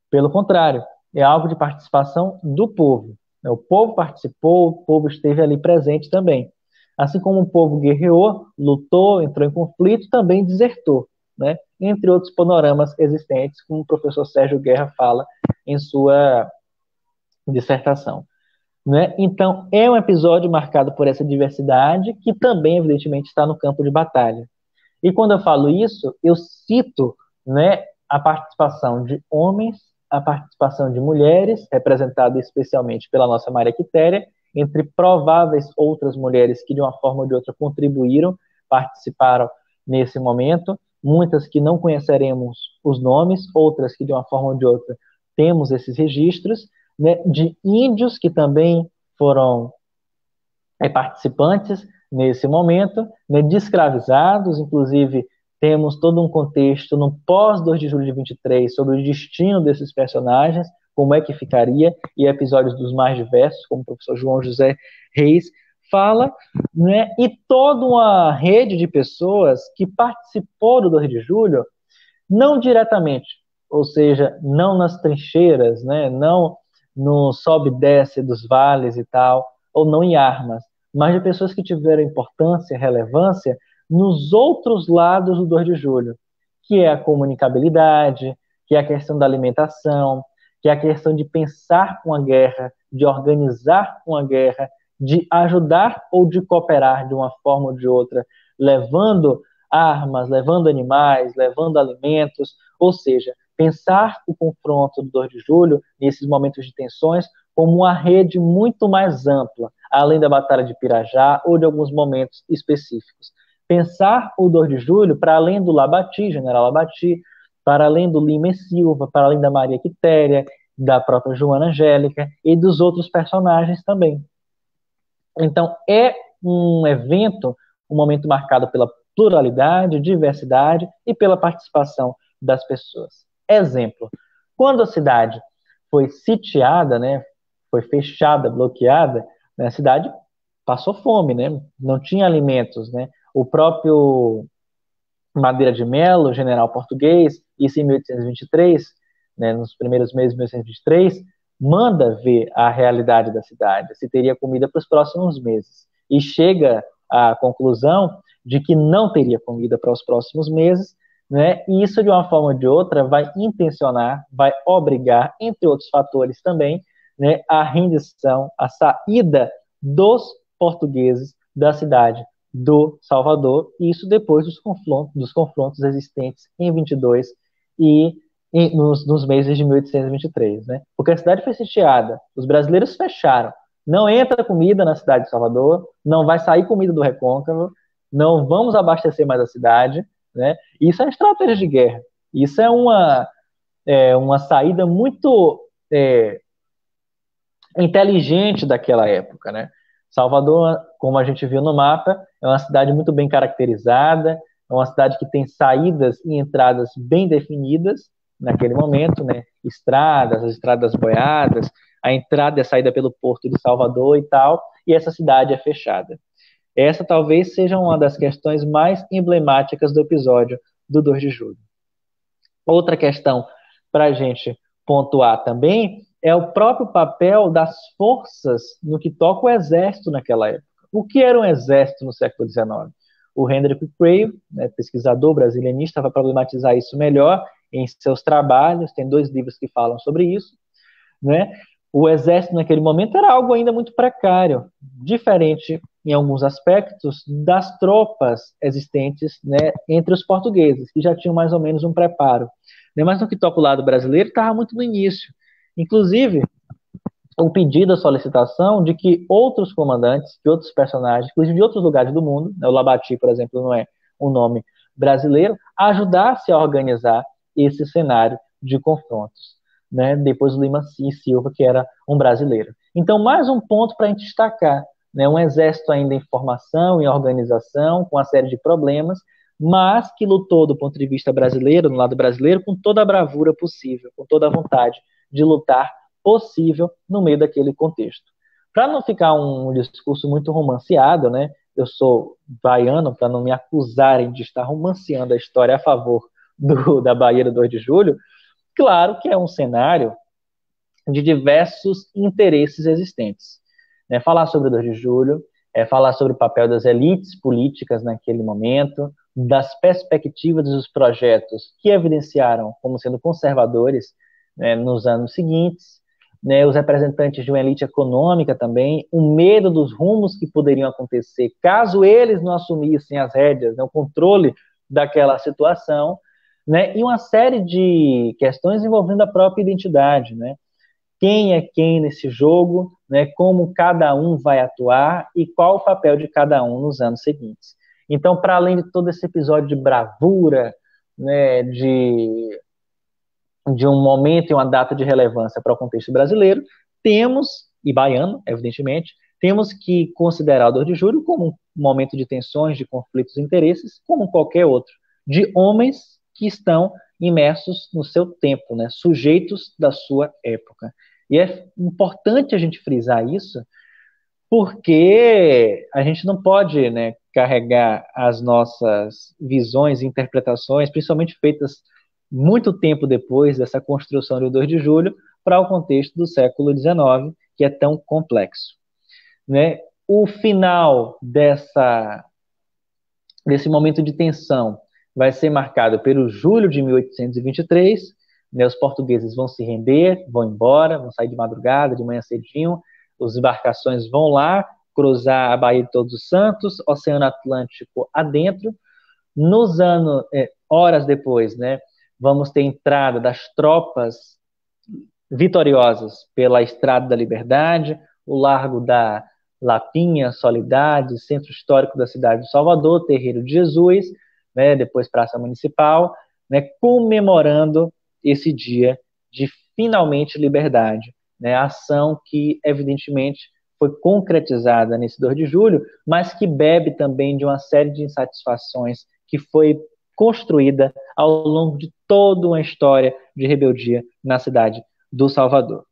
Pelo contrário, é algo de participação do povo. O povo participou, o povo esteve ali presente também. Assim como o povo guerreou, lutou, entrou em conflito, também desertou, né? Entre outros panoramas existentes, como o professor Sérgio Guerra fala em sua dissertação. Né? Então, é um episódio marcado por essa diversidade, que também, evidentemente, está no campo de batalha. E quando eu falo isso, eu cito, né, a participação de homens, a participação de mulheres, representada especialmente pela nossa Maria Quitéria, entre prováveis outras mulheres que, de uma forma ou de outra, contribuíram, participaram nesse momento, muitas que não conheceremos os nomes, outras que, de uma forma ou de outra, temos esses registros, né, de índios que também foram participantes nesse momento, né, de escravizados, inclusive temos todo um contexto no pós-2 de julho de 23 sobre o destino desses personagens, como é que ficaria, e episódios dos mais diversos, como o professor João José Reis fala, né, e toda uma rede de pessoas que participou do 2 de julho, não diretamente, ou seja, não nas trincheiras, né, não no sobe e desce dos vales e tal, ou não em armas, mas de pessoas que tiveram importância, relevância nos outros lados do 2 de julho, que é a comunicabilidade, que é a questão da alimentação, que é a questão de pensar com a guerra, de organizar com a guerra, de ajudar ou de cooperar de uma forma ou de outra, levando armas, levando animais, levando alimentos, ou seja, pensar o confronto do 2 de julho, nesses momentos de tensões, como uma rede muito mais ampla, além da Batalha de Pirajá ou de alguns momentos específicos. Pensar o 2 de julho para além do Labati, General Labati, para além do Lima e Silva, para além da Maria Quitéria, da própria Joana Angélica e dos outros personagens também. Então, é um evento, um momento marcado pela pluralidade, diversidade e pela participação das pessoas. Exemplo, quando a cidade foi sitiada, né, foi fechada, bloqueada, né, a cidade passou fome, né, não tinha alimentos, né, o próprio Madeira de Mello, general português, isso em 1823, né, nos primeiros meses de 1823, manda ver a realidade da cidade, se teria comida para os próximos meses, e chega à conclusão de que não teria comida para os próximos meses, né, e isso, de uma forma ou de outra, vai intencionar, vai obrigar, entre outros fatores também, né, a rendição, a saída dos portugueses da cidade do Salvador, e isso depois dos confrontos existentes em 22 e nos meses de 1823, né? Porque a cidade foi sitiada, os brasileiros fecharam, não entra comida na cidade de Salvador, não vai sair comida do Recôncavo, não vamos abastecer mais a cidade, né? Isso é estratégia de guerra, isso é uma saída muito inteligente daquela época, né? Salvador, como a gente viu no mapa, é uma cidade muito bem caracterizada, é uma cidade que tem saídas e entradas bem definidas naquele momento, né? Estradas, as estradas boiadas, a entrada e a saída pelo porto de Salvador e tal, e essa cidade é fechada. Essa talvez seja uma das questões mais emblemáticas do episódio do 2 de julho. Outra questão para a gente pontuar também é o próprio papel das forças no que toca o exército naquela época. O que era um exército no século XIX? O Hendrik Crave, né, pesquisador brasilianista, vai problematizar isso melhor em seus trabalhos, tem 2 livros que falam sobre isso, né? O exército naquele momento era algo ainda muito precário, diferente em alguns aspectos das tropas existentes, né, entre os portugueses, que já tinham mais ou menos um preparo. Mas no que toca o lado brasileiro, estava muito no início. Inclusive, o pedido, a solicitação de que outros comandantes, que outros personagens, inclusive de outros lugares do mundo, né, o Labati, por exemplo, não é um nome brasileiro, ajudasse a organizar esse cenário de confrontos. Né? Depois o Lima e Silva, que era um brasileiro. Então, mais um ponto para a gente destacar, né? Um exército ainda em formação, em organização, com uma série de problemas, mas que lutou do ponto de vista brasileiro, no lado brasileiro, com toda a bravura possível, com toda a vontade de lutar possível no meio daquele contexto. Para não ficar um discurso muito romanceado, né? Eu sou baiano, para não me acusarem de estar romanceando a história a favor da Bahia do 2 de Julho, claro que é um cenário de diversos interesses existentes. Né? Falar sobre o 2 de julho, falar sobre o papel das elites políticas naquele momento, das perspectivas dos projetos que evidenciaram como sendo conservadores, né, nos anos seguintes, né, os representantes de uma elite econômica também, o medo dos rumos que poderiam acontecer caso eles não assumissem as rédeas, né, o controle daquela situação, né, e uma série de questões envolvendo a própria identidade, né? Quem é quem nesse jogo, né, como cada um vai atuar e qual o papel de cada um nos anos seguintes. Então, para além de todo esse episódio de bravura, né, de um momento e uma data de relevância para o contexto brasileiro, temos, e baiano, evidentemente, temos que considerar o 2 de julho como um momento de tensões, de conflitos de interesses, como qualquer outro, de homens que estão imersos no seu tempo, né, sujeitos da sua época. E é importante a gente frisar isso, porque a gente não pode, né, carregar as nossas visões e interpretações, principalmente feitas muito tempo depois dessa construção do 2 de julho, para o contexto do século XIX, que é tão complexo. Né? O final desse momento de tensão vai ser marcado pelo julho de 1823, né, os portugueses vão se render, vão embora, vão sair de madrugada, de manhã cedinho, as embarcações vão lá, cruzar a Baía de Todos os Santos, Oceano Atlântico adentro. Nos anos, horas depois, né, vamos ter entrada das tropas vitoriosas pela Estrada da Liberdade, o Largo da Lapinha, Soledade, centro histórico da cidade de Salvador, Terreiro de Jesus, né, depois Praça Municipal, né, comemorando esse dia de finalmente liberdade, né, a ação que evidentemente foi concretizada nesse 2 de julho, mas que bebe também de uma série de insatisfações que foi construída ao longo de toda uma história de rebeldia na cidade do Salvador.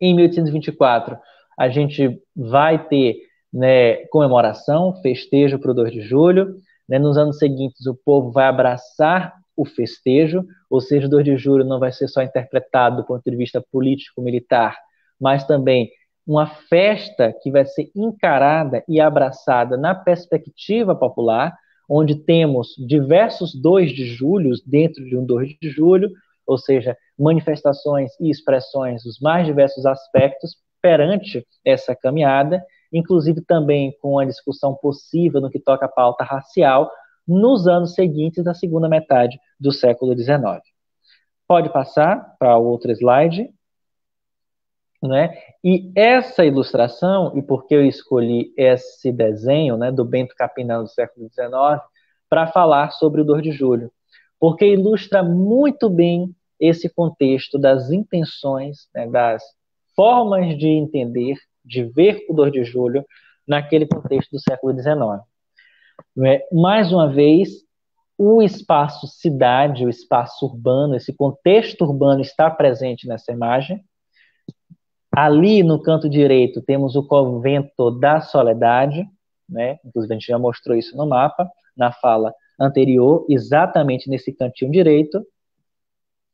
Em 1824, a gente vai ter, né, comemoração, festejo para o 2 de julho. Né, nos anos seguintes, o povo vai abraçar o festejo, ou seja, o 2 de julho não vai ser só interpretado do ponto de vista político-militar, mas também uma festa que vai ser encarada e abraçada na perspectiva popular, onde temos diversos 2 de julho dentro de um 2 de julho, ou seja, manifestações e expressões dos mais diversos aspectos perante essa caminhada, inclusive também com a discussão possível no que toca à pauta racial nos anos seguintes da segunda metade do século XIX. Pode passar para o outro slide. Né? E essa ilustração, e por que eu escolhi esse desenho, né, do Bento Capinão do século XIX, para falar sobre o 2 de julho, porque ilustra muito bem esse contexto das intenções, né, das formas de entender, de ver o 2 de julho naquele contexto do século XIX. Mais uma vez, o espaço cidade, o espaço urbano, esse contexto urbano está presente nessa imagem. Ali no canto direito temos o Convento da Soledade, né? Inclusive a gente já mostrou isso no mapa, na fala anterior, exatamente nesse cantinho direito.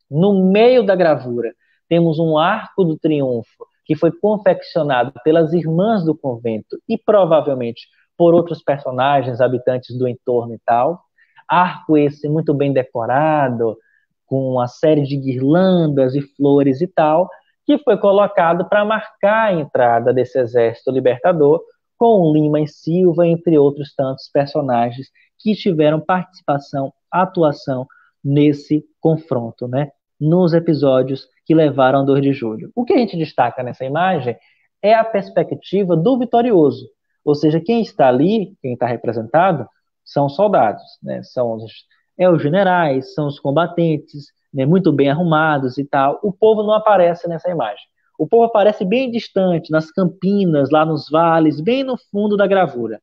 No meio da gravura temos um arco do triunfo que foi confeccionado pelas irmãs do convento e provavelmente por outros personagens, habitantes do entorno e tal. Arco esse muito bem decorado, com uma série de guirlandas e flores e tal, que foi colocado para marcar a entrada desse exército libertador, com Lima e Silva, entre outros tantos personagens que tiveram participação, atuação nesse confronto, né? Nos episódios que levaram ao 2 de julho. O que a gente destaca nessa imagem é a perspectiva do vitorioso, ou seja, quem está ali, quem está representado, são os soldados, né? São os generais, são os combatentes, né, muito bem arrumados e tal. O povo não aparece nessa imagem. O povo aparece bem distante, nas campinas, lá nos vales, bem no fundo da gravura.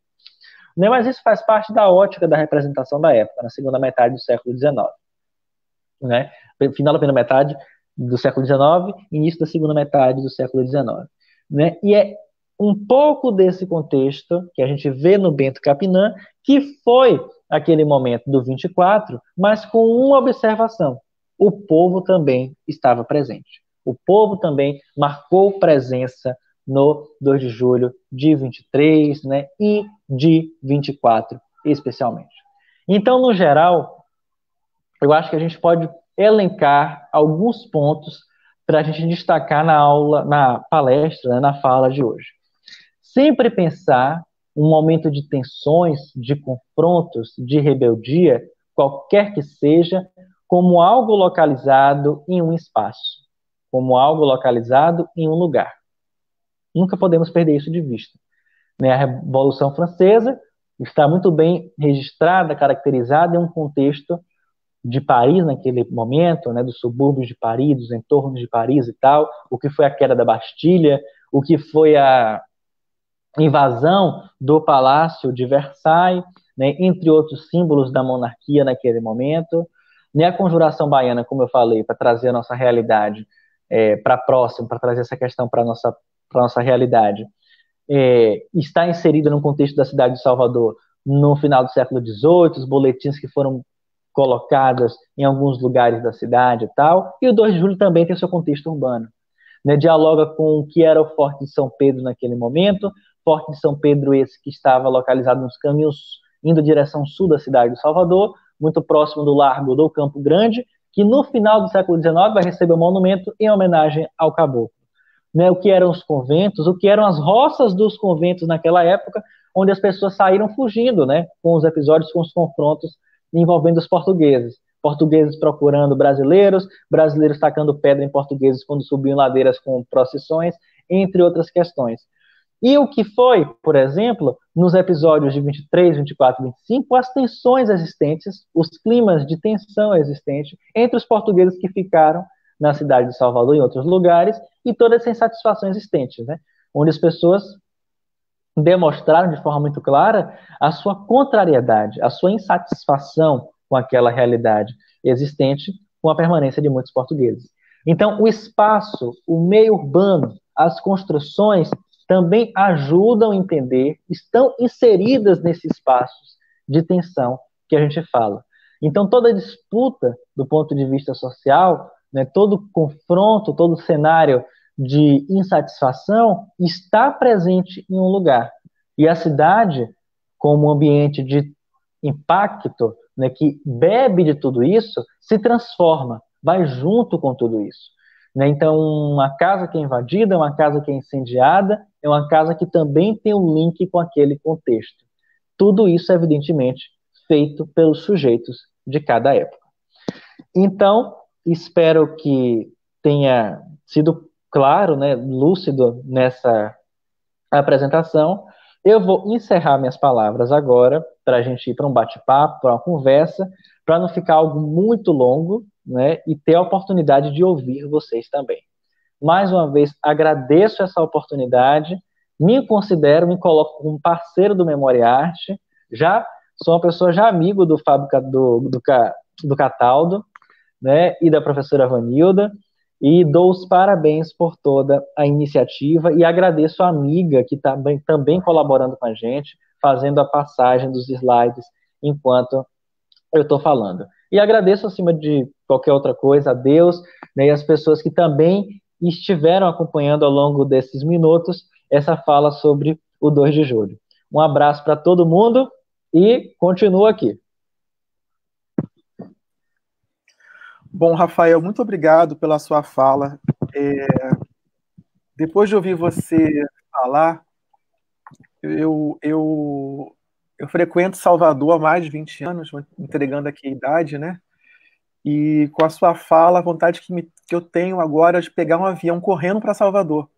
Né, mas isso faz parte da ótica da representação da época, na segunda metade do século XIX. Né? Final da primeira metade do século XIX, início da segunda metade do século XIX. né? E é um pouco desse contexto que a gente vê no Bento Capinã, que foi aquele momento do 24, mas com uma observação: o povo também estava presente. O povo também marcou presença no 2 de julho de 23, né, e de 24, especialmente. Então, no geral, eu acho que a gente pode elencar alguns pontos para a gente destacar na aula, na palestra, né, na fala de hoje. Sempre pensar um momento de tensões, de confrontos, de rebeldia, qualquer que seja, como algo localizado em um espaço, como algo localizado em um lugar. Nunca podemos perder isso de vista, né? A Revolução Francesa está muito bem registrada, caracterizada em um contexto de Paris naquele momento, né, dos subúrbios de Paris, dos entornos de Paris e tal, o que foi a queda da Bastilha, o que foi a invasão do Palácio de Versailles, né, entre outros símbolos da monarquia naquele momento, né, a Conjuração Baiana, como eu falei, para trazer a nossa realidade para próximo, para trazer essa questão para a nossa realidade, está inserida no contexto da cidade de Salvador no final do século XVIII, os boletins que foram colocados em alguns lugares da cidade e tal, e o 2 de julho também tem seu contexto urbano, né, dialoga com o que era o Forte de São Pedro naquele momento, Forte de São Pedro esse que estava localizado nos caminhos indo em direção sul da cidade de Salvador, muito próximo do Largo do Campo Grande, que no final do século XIX vai receber um monumento em homenagem ao caboclo. Né, o que eram os conventos, o que eram as roças dos conventos naquela época, onde as pessoas saíram fugindo, né, com os episódios, com os confrontos envolvendo os portugueses. Portugueses procurando brasileiros, brasileiros tacando pedra em portugueses quando subiam ladeiras com procissões, entre outras questões. E o que foi, por exemplo, nos episódios de 23, 24 e 25, as tensões existentes, os climas de tensão existentes entre os portugueses que ficaram na cidade de Salvador e em outros lugares, e toda essa insatisfação existente, né? Onde as pessoas demonstraram de forma muito clara a sua contrariedade, a sua insatisfação com aquela realidade existente, com a permanência de muitos portugueses. Então, o espaço, o meio urbano, as construções também ajudam a entender, estão inseridas nesses espaços de tensão que a gente fala. Então, toda disputa do ponto de vista social, né, todo confronto, todo cenário de insatisfação está presente em um lugar. E a cidade, como um ambiente de impacto, né, que bebe de tudo isso, se transforma, vai junto com tudo isso. Né? Então, uma casa que é invadida, uma casa que é incendiada, é uma casa que também tem um link com aquele contexto. Tudo isso, evidentemente, feito pelos sujeitos de cada época. Então, espero que tenha sido claro, né, lúcido nessa apresentação. Eu vou encerrar minhas palavras agora para a gente ir para um bate-papo, para uma conversa, para não ficar algo muito longo, né, e ter a oportunidade de ouvir vocês também. Mais uma vez, agradeço essa oportunidade, me considero, me coloco como parceiro do Memória e Arte, já sou uma pessoa já amigo do Fábio do Cataldo, né, e da professora Vanilda, e dou os parabéns por toda a iniciativa e agradeço a amiga que está também colaborando com a gente, fazendo a passagem dos slides enquanto eu estou falando. E agradeço, acima de qualquer outra coisa, a Deus, né, e as pessoas que também estiveram acompanhando ao longo desses minutos essa fala sobre o 2 de julho. Um abraço para todo mundo e continuo aqui. Bom, Rafael, muito obrigado pela sua fala. Depois de ouvir você falar, eu frequento Salvador há mais de 20 anos, entregando aqui a idade, né? E com a sua fala, a vontade que eu tenho agora é de pegar um avião correndo para Salvador,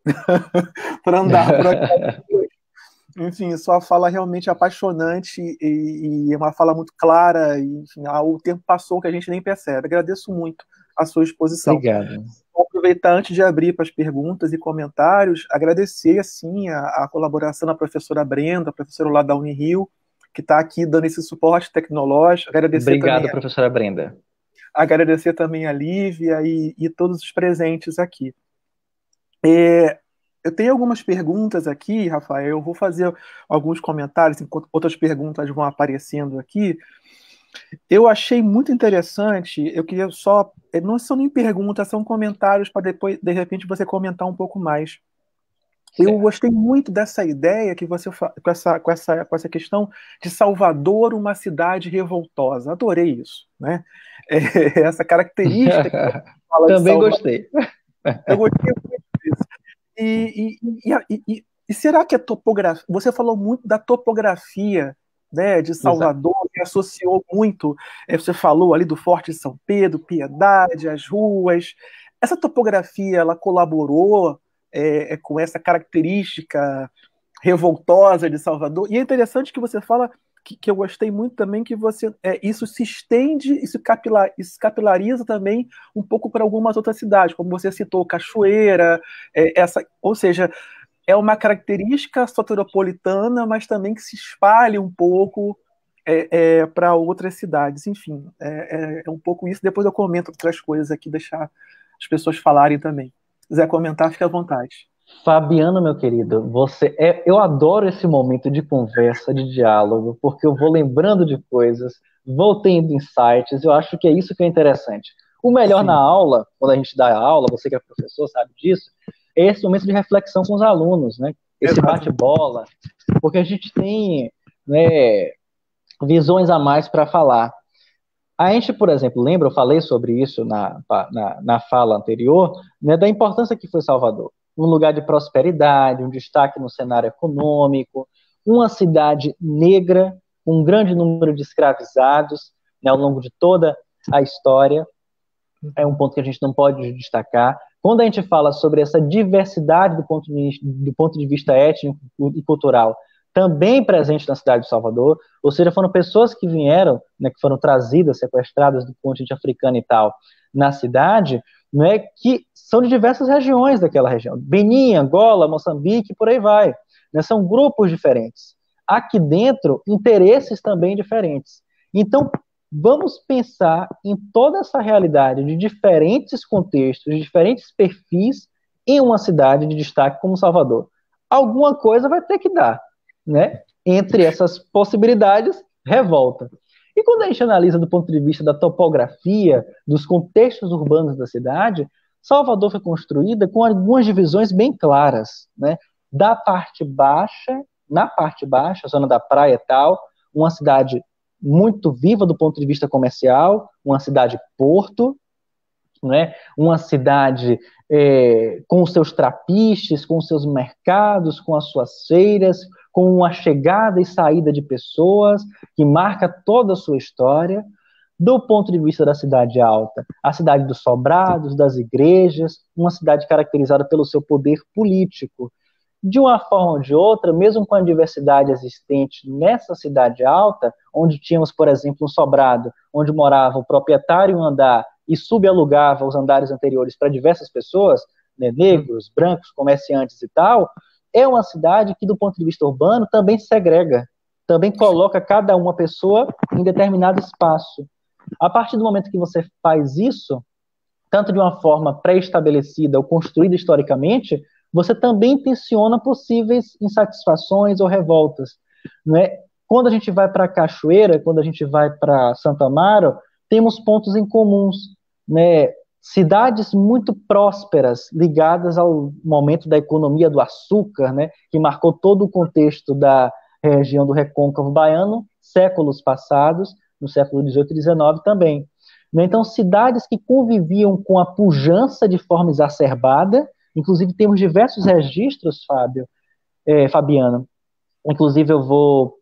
para andar por aqui. Enfim, sua fala realmente é apaixonante e é uma fala muito clara. E, enfim, o tempo passou que a gente nem percebe. Agradeço muito a sua exposição. Obrigado. Vou aproveitar antes de abrir para as perguntas e comentários, agradecer assim a colaboração da professora Brenda, a professora lá da Unirio, que está aqui dando esse suporte tecnológico. Obrigado, professora Brenda. Agradecer também a Lívia e todos os presentes aqui. Eu tenho algumas perguntas aqui, Rafael. Eu vou fazer alguns comentários, enquanto outras perguntas vão aparecendo aqui. Eu achei muito interessante. Eu queria só. Não são nem perguntas, são comentários para depois, de repente, você comentar um pouco mais. Eu Certo. gostei muito dessa ideia que você com essa questão de Salvador, uma cidade revoltosa. Adorei isso, né? Essa característica que você fala de Também Salvador. gostei. Eu gostei muito disso. E será que a topografia. Você falou muito da topografia, né, de Exato. Salvador, que associou muito. Você falou ali do Forte São Pedro, Piedade, as ruas. Essa topografia, ela colaborou com essa característica revoltosa de Salvador. E é interessante que você fala que eu gostei muito também que você isso se estende, isso capilariza também um pouco para algumas outras cidades, como você citou, Cachoeira, ou seja, é uma característica soteropolitana, mas também que se espalha um pouco para outras cidades. Enfim, é um pouco isso. Depois eu comento outras coisas aqui, deixar as pessoas falarem também. Se quiser comentar, fique à vontade. Fabiano, meu querido, eu adoro esse momento de conversa, de diálogo, porque eu vou lembrando de coisas, vou tendo insights, eu acho que é isso que é interessante. O melhor na Sim, aula, quando a gente dá aula, você que é professor sabe disso, é esse momento de reflexão com os alunos, né? Esse exato. bate-bola, porque a gente tem, né, visões a mais para falar. A gente, por exemplo, lembra, eu falei sobre isso na fala anterior, né, da importância que foi Salvador. Um lugar de prosperidade, um destaque no cenário econômico, uma cidade negra, com um grande número de escravizados, né, ao longo de toda a história. É um ponto que a gente não pode destacar. Quando a gente fala sobre essa diversidade do ponto de vista étnico e cultural, também presente na cidade de Salvador, ou seja, foram pessoas que vieram, né, que foram trazidas, sequestradas do continente africano e tal, na cidade, né, que são de diversas regiões daquela região. Benin, Angola, Moçambique, por aí vai. Né, são grupos diferentes. Aqui dentro, interesses também diferentes. Então, vamos pensar em toda essa realidade de diferentes contextos, de diferentes perfis em uma cidade de destaque como Salvador. Alguma coisa vai ter que dar, né? Entre essas possibilidades, revolta. E quando a gente analisa do ponto de vista da topografia, dos contextos urbanos da cidade, Salvador foi construída com algumas divisões bem claras, né? Da parte baixa, na parte baixa, zona da praia e tal, uma cidade muito viva do ponto de vista comercial, uma cidade-porto, né? Uma cidade com os seus trapiches, com os seus mercados, com as suas feiras, com uma chegada e saída de pessoas que marca toda a sua história. Do ponto de vista da cidade alta, a cidade dos sobrados, das igrejas, uma cidade caracterizada pelo seu poder político. De uma forma ou de outra, mesmo com a diversidade existente nessa cidade alta, onde tínhamos, por exemplo, um sobrado, onde morava o proprietário em um andar e subalugava os andares anteriores para diversas pessoas, né, negros, brancos, comerciantes e tal, é uma cidade que, do ponto de vista urbano, também segrega, também coloca cada uma pessoa em determinado espaço. A partir do momento que você faz isso, tanto de uma forma pré-estabelecida ou construída historicamente, você também tensiona possíveis insatisfações ou revoltas. Né? Quando a gente vai para Cachoeira, quando a gente vai para Santo Amaro, temos pontos em comuns. Né? Cidades muito prósperas, ligadas ao momento da economia do açúcar, né? Que marcou todo o contexto da região do Recôncavo Baiano, séculos passados, no século XVIII e XIX também. Então, cidades que conviviam com a pujança de forma exacerbada, inclusive temos diversos registros, Fabiano, inclusive eu vou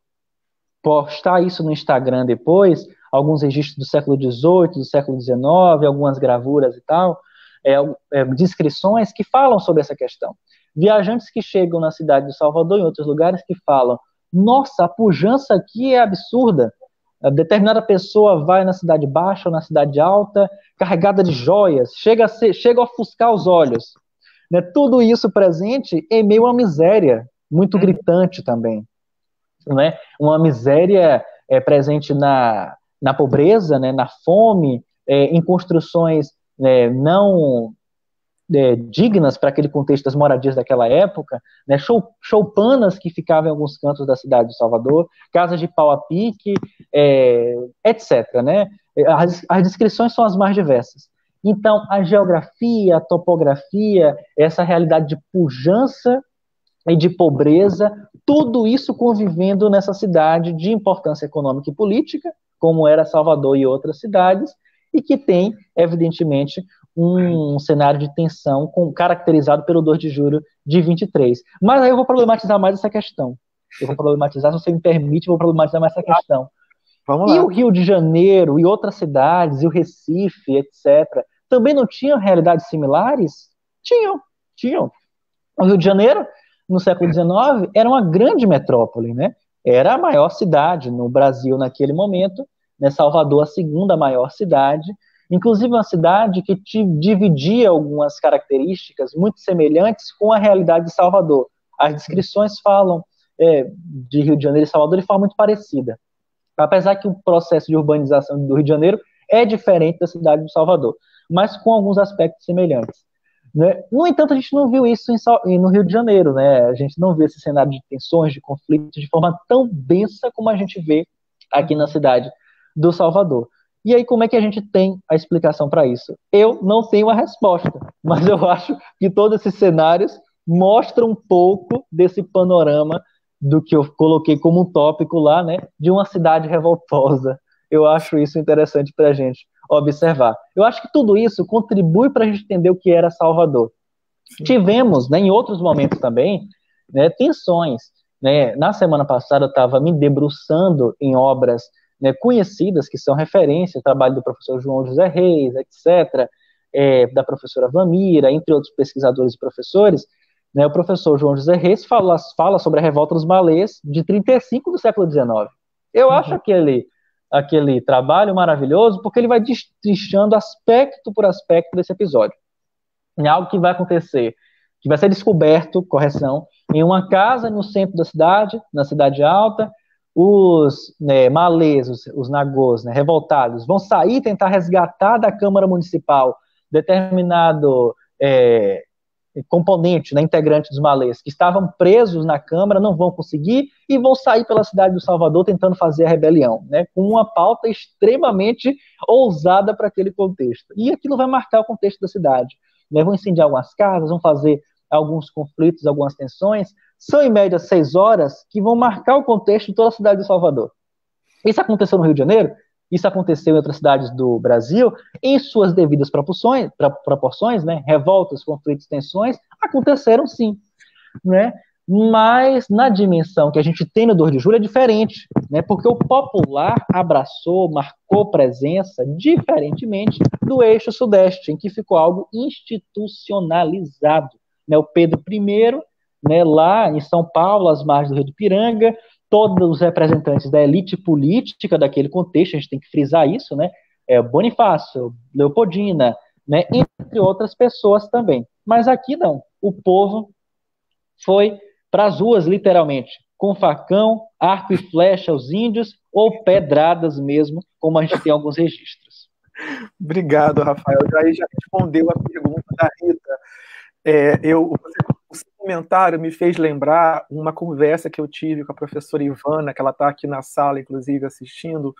postar isso no Instagram depois, alguns registros do século XVIII, do século XIX, algumas gravuras e tal, descrições que falam sobre essa questão. Viajantes que chegam na cidade de Salvador e em outros lugares que falam, nossa, a pujança aqui é absurda, determinada pessoa vai na cidade baixa ou na cidade alta, carregada de joias, chega a ofuscar os olhos. Né? Tudo isso presente em meio a uma miséria muito gritante também. Né? Uma miséria presente na pobreza, né? Na fome, em construções não dignas para aquele contexto das moradias daquela época, né, choupanas que ficavam em alguns cantos da cidade de Salvador, casas de pau a pique, etc. Né? As descrições são as mais diversas. Então, a geografia, a topografia, essa realidade de pujança e de pobreza, tudo isso convivendo nessa cidade de importância econômica e política, como era Salvador e outras cidades, e que tem, evidentemente, um cenário de tensão caracterizado pelo 2 de julho de 23. Mas aí eu vou problematizar mais essa questão. Se você me permite, eu vou problematizar mais essa questão. Vamos lá. E o Rio de Janeiro, e outras cidades, e o Recife, etc., também não tinham realidades similares? Tinham. O Rio de Janeiro, no século XIX, era uma grande metrópole, né? Era a maior cidade no Brasil naquele momento, né? Salvador, a segunda maior cidade, inclusive uma cidade que dividia algumas características muito semelhantes com a realidade de Salvador. As descrições falam de Rio de Janeiro e Salvador de forma muito parecida, apesar que o processo de urbanização do Rio de Janeiro é diferente da cidade de Salvador, mas com alguns aspectos semelhantes. Né? No entanto, a gente não viu isso no Rio de Janeiro, né? A gente não viu esse cenário de tensões, de conflitos, de forma tão densa como a gente vê aqui na cidade do Salvador. E aí, como é que a gente tem a explicação para isso? Eu não tenho a resposta, mas eu acho que todos esses cenários mostram um pouco desse panorama do que eu coloquei como um tópico lá, né? De uma cidade revoltosa. Eu acho isso interessante para a gente observar. Eu acho que tudo isso contribui para a gente entender o que era Salvador. Sim. Tivemos, né, em outros momentos também, né, tensões. Né? Na semana passada eu estava me debruçando em obras, né, conhecidas, que são referência, o trabalho do professor João José Reis, etc., da professora Vamira, entre outros pesquisadores e professores. Né, o professor João José Reis fala sobre a revolta dos malês de 35 do século XIX. Eu acho aquele trabalho maravilhoso, porque ele vai destrinchando aspecto por aspecto desse episódio. É algo que vai acontecer, que vai ser descoberto, correção, em uma casa no centro da cidade, na Cidade Alta. Os malês, os nagôs, né, revoltados, vão sair e tentar resgatar da Câmara Municipal determinado componente, né, integrante dos malês, que estavam presos na Câmara, não vão conseguir e vão sair pela cidade do Salvador tentando fazer a rebelião, né, com uma pauta extremamente ousada para aquele contexto. E aquilo vai marcar o contexto da cidade. Né, vão incendiar algumas casas, vão fazer alguns conflitos, algumas tensões. São, em média, 6 horas que vão marcar o contexto de toda a cidade de Salvador. Isso aconteceu no Rio de Janeiro, isso aconteceu em outras cidades do Brasil, em suas devidas proporções, né? Revoltas, conflitos, tensões, aconteceram sim, né? Mas na dimensão que a gente tem no 2 de julho é diferente, né? Porque o popular abraçou, marcou presença, diferentemente do eixo sudeste, em que ficou algo institucionalizado. Né? O Pedro I, né, lá em São Paulo, às margens do Rio do Ipiranga, todos os representantes da elite política daquele contexto, a gente tem que frisar isso, né? Bonifácio, Leopoldina, né? Entre outras pessoas também. Mas aqui não. O povo foi para as ruas, literalmente, com facão, arco e flecha aos índios, ou pedradas mesmo, como a gente tem alguns registros. Obrigado, Rafael. Aí já respondeu a pergunta da Rita. O seu comentário me fez lembrar uma conversa que eu tive com a professora Ivana, que ela está aqui na sala, inclusive, assistindo,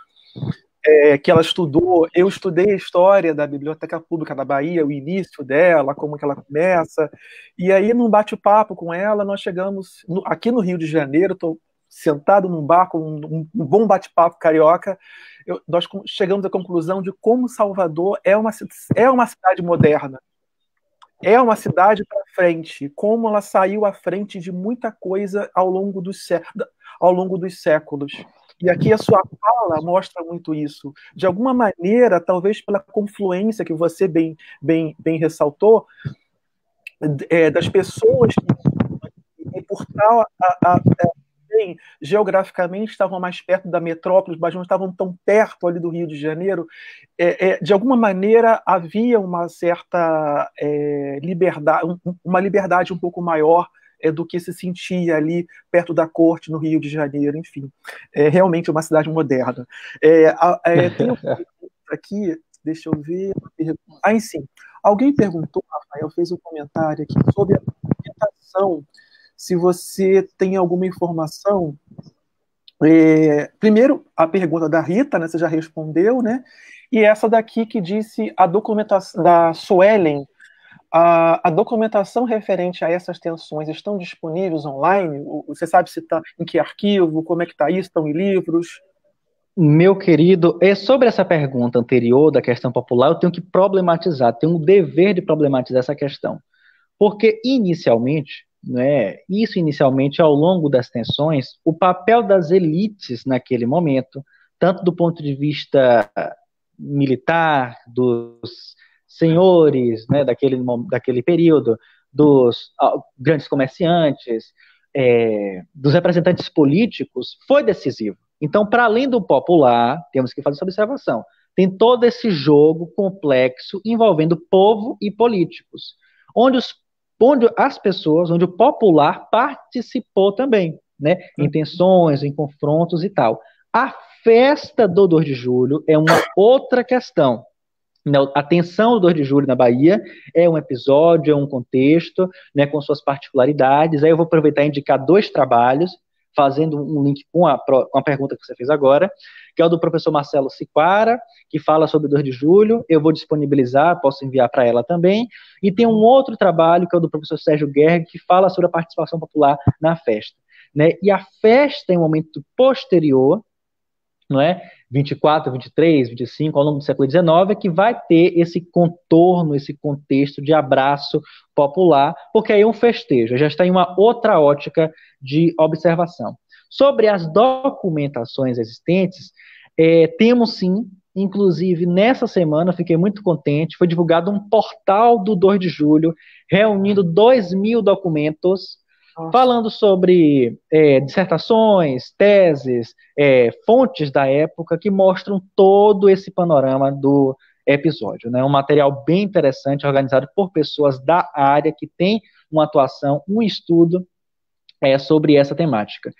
que ela estudou. Eu estudei a história da Biblioteca Pública da Bahia, o início dela, como que ela começa, e aí, num bate-papo com ela, nós chegamos, aqui no Rio de Janeiro, estou sentado num bar com um bom bate-papo carioca, nós chegamos à conclusão de como Salvador é uma cidade moderna. É uma cidade para frente, como ela saiu à frente de muita coisa ao longo dos séculos. E aqui a sua fala mostra muito isso. De alguma maneira, talvez pela confluência que você bem ressaltou, das pessoas que por tal geograficamente estavam mais perto da metrópole, mas não estavam tão perto ali do Rio de Janeiro, de alguma maneira havia uma certa liberdade, uma liberdade um pouco maior do que se sentia ali perto da corte no Rio de Janeiro, enfim, é realmente uma cidade moderna. Tem um aqui, deixa eu ver, sim. Alguém perguntou, Rafael fez um comentário aqui sobre a documentação, se você tem alguma informação. Primeiro, a pergunta da Rita, né, você já respondeu, né? E essa daqui que disse a documentação da Suelen, a documentação referente a essas tensões estão disponíveis online? Você sabe se está em que arquivo, como é que está isso? Estão em livros? Meu querido, sobre essa pergunta anterior da questão popular, eu tenho que problematizar, tenho um dever de problematizar essa questão. Porque, inicialmente, né, inicialmente, ao longo das tensões, o papel das elites naquele momento, tanto do ponto de vista militar, dos senhores, né, daquele período, dos grandes comerciantes, dos representantes políticos, foi decisivo. Então, para além do popular, temos que fazer essa observação. Tem todo esse jogo complexo envolvendo povo e políticos, onde as pessoas, onde o popular participou também, né? Em tensões, em confrontos e tal. A festa do 2 de julho é uma outra questão. A tensão do 2 de julho na Bahia é um episódio, é um contexto, né, com suas particularidades. Aí eu vou aproveitar e indicar 2 trabalhos, fazendo um link com a pergunta que você fez agora, que é o do professor Marcelo Siquara, que fala sobre o 2 de julho. Eu vou disponibilizar, posso enviar para ela também. E tem um outro trabalho, que é o do professor Sérgio Guerra, que fala sobre a participação popular na festa, né? E a festa é um momento posterior, não é? 24, 23, 25, ao longo do século XIX, é que vai ter esse contorno, esse contexto de abraço popular, porque aí é um festejo, já está em uma outra ótica de observação. Sobre as documentações existentes, temos sim, inclusive nessa semana, fiquei muito contente, foi divulgado um portal do 2 de julho, reunindo 2.000 documentos, falando sobre dissertações, teses, fontes da época que mostram todo esse panorama do episódio, né? Um material bem interessante, organizado por pessoas da área que tem uma atuação, um estudo sobre essa temática.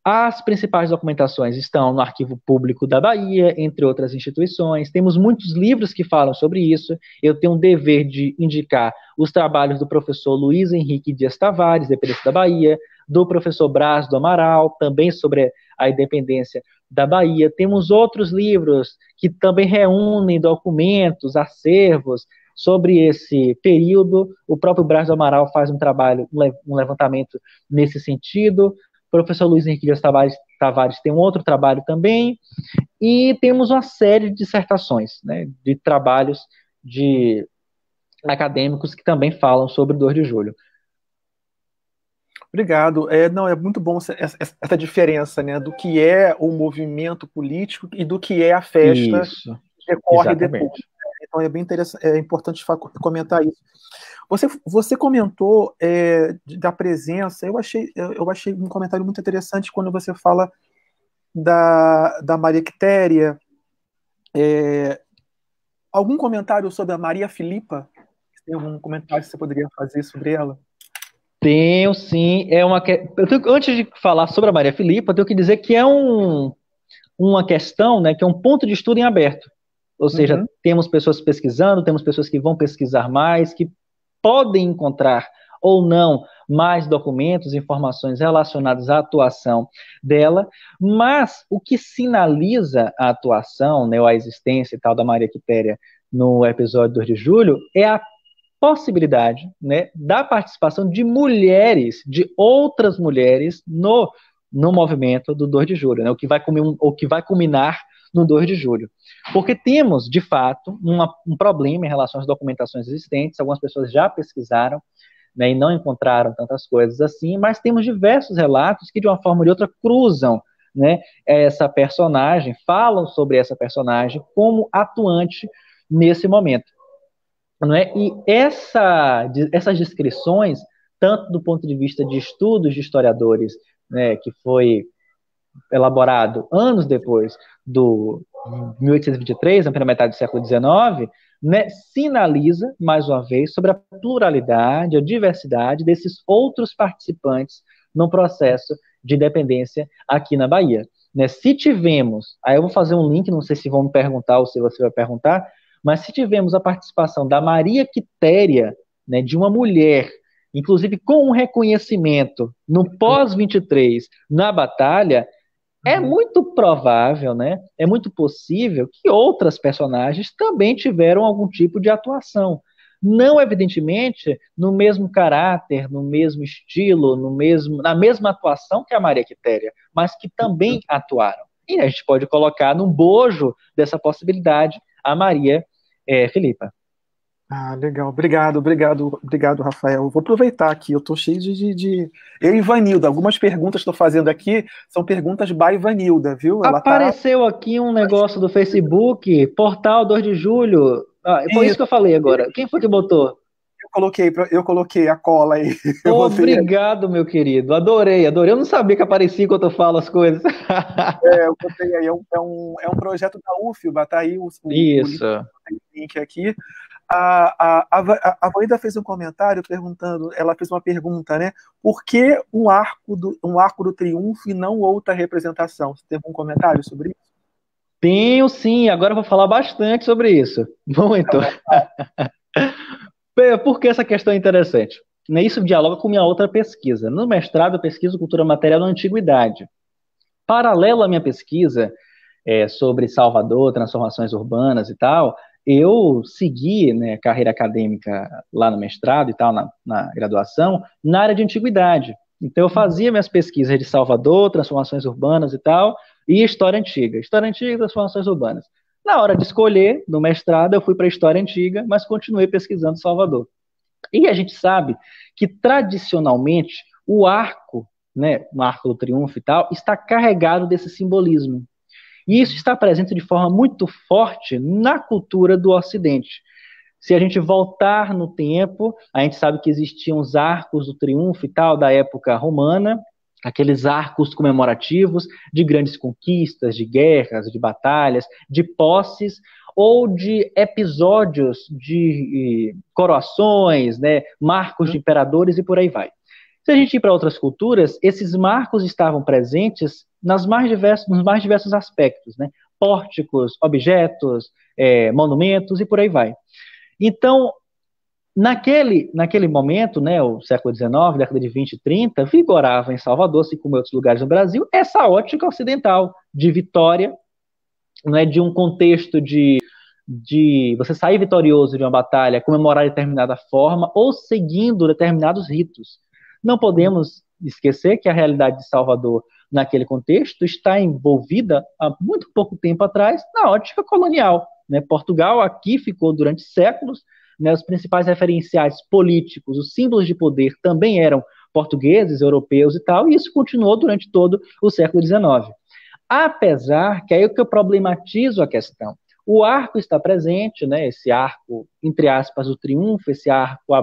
As principais documentações estão no Arquivo Público da Bahia, entre outras instituições. Temos muitos livros que falam sobre isso. Eu tenho o dever de indicar os trabalhos do professor Luiz Henrique Dias Tavares, dependente da Bahia, do professor Brás do Amaral, também sobre a independência da Bahia. Temos outros livros que também reúnem documentos, acervos sobre esse período. O próprio Brás do Amaral faz um trabalho, um levantamento nesse sentido. O professor Luiz Henrique Dias Tavares tem um outro trabalho também, e temos uma série de dissertações, né, de trabalhos de acadêmicos que também falam sobre o 2 de julho. Obrigado. Não, é muito bom essa diferença, né, do que é o movimento político e do que é a festa que decorre depois. Então é bem interessante, é importante comentar isso. Você comentou da presença. Eu achei um comentário muito interessante quando você fala da Maria Quitéria. Algum comentário sobre a Maria Filipa? Tem algum comentário que você poderia fazer sobre ela? Tenho, sim. Antes de falar sobre a Maria Filipa, eu tenho que dizer que é uma questão, né, que é um ponto de estudo em aberto. Ou seja, temos pessoas pesquisando, temos pessoas que vão pesquisar mais, que podem encontrar ou não mais documentos, informações relacionadas à atuação dela, mas o que sinaliza a atuação, né, ou a existência e tal da Maria Quitéria no episódio 2 de julho, é a possibilidade, né, da participação de mulheres, de outras mulheres no movimento do 2 de julho, né, o que vai culminar no 2 de julho. Porque temos, de fato, um problema em relação às documentações existentes. Algumas pessoas já pesquisaram, né, e não encontraram tantas coisas assim, mas temos diversos relatos que, de uma forma ou de outra, cruzam, né, essa personagem, falam sobre essa personagem como atuante nesse momento. Não é? E essas descrições, tanto do ponto de vista de estudos de historiadores, né, que foi elaborado anos depois do 1823, na primeira metade do século XIX, né, sinaliza, mais uma vez, sobre a pluralidade, a diversidade desses outros participantes no processo de independência aqui na Bahia. Né, se tivemos, aí eu vou fazer um link, não sei se vão me perguntar ou se você vai perguntar, Mas se tivermos a participação da Maria Quitéria, né, de uma mulher, inclusive com um reconhecimento no pós-23 na batalha, é muito provável, né? É muito possível que outras personagens também tiveram algum tipo de atuação. Não, evidentemente, no mesmo caráter, no mesmo estilo, na mesma atuação que a Maria Quitéria, mas que também atuaram. E a gente pode colocar num bojo dessa possibilidade a Maria Filipa. Ah, legal. Obrigado, Rafael. Eu vou aproveitar aqui, eu estou cheio Eu e Ivanilda, algumas perguntas que estou fazendo aqui são perguntas by Ivanilda, viu? Ela tá... Apareceu aqui um negócio do Facebook, Portal 2 de Julho. Ah, foi isso que eu falei agora. Quem foi que botou? Eu coloquei a cola aí. Eu botei aí. Obrigado, meu querido. Adorei, adorei. Eu não sabia que aparecia enquanto eu falo as coisas. Eu botei aí. É um projeto da UFBA, tá aí o Isso. link aqui. A Vanida fez um comentário perguntando, ela fez uma pergunta, né? Por que um arco do triunfo e não outra representação? Você tem algum comentário sobre isso? Tenho sim, agora eu vou falar bastante sobre isso. Bom, então. Por que essa questão é interessante? Isso dialoga com minha outra pesquisa. No mestrado, eu pesquiso cultura material na antiguidade. Paralelo à minha pesquisa sobre Salvador, transformações urbanas e tal, eu segui, né, carreira acadêmica lá no mestrado e tal, na graduação, na área de antiguidade. Então, eu fazia minhas pesquisas de Salvador, transformações urbanas e tal, e história antiga. História antiga e transformações urbanas. Na hora de escolher, no mestrado, eu fui para a história antiga, mas continuei pesquisando Salvador. E a gente sabe que, tradicionalmente, o arco, né, o Arco do Triunfo e tal, está carregado desse simbolismo. E isso está presente de forma muito forte na cultura do Ocidente. Se a gente voltar no tempo, a gente sabe que existiam os arcos do triunfo e tal, da época romana, aqueles arcos comemorativos de grandes conquistas, de guerras, de batalhas, de posses, ou de episódios de coroações, né, marcos de imperadores e por aí vai. Se a gente ir para outras culturas, esses marcos estavam presentes nos mais diversos aspectos, né? Pórticos, objetos, monumentos e por aí vai. Então, naquele momento, né, o século XIX, década de 20 e 30, vigorava em Salvador, assim como em outros lugares no Brasil, essa ótica ocidental de vitória, né, de um contexto de você sair vitorioso de uma batalha, comemorar de determinada forma ou seguindo determinados ritos. Não podemos esquecer que a realidade de Salvador, naquele contexto, está envolvida há muito pouco tempo atrás na ótica colonial, né? Portugal aqui ficou durante séculos, né? Os principais referenciais políticos, os símbolos de poder também eram portugueses, europeus e tal, e isso continuou durante todo o século XIX. Apesar que aí é que eu problematizo a questão. O arco está presente, né, esse arco, entre aspas, do triunfo, esse arco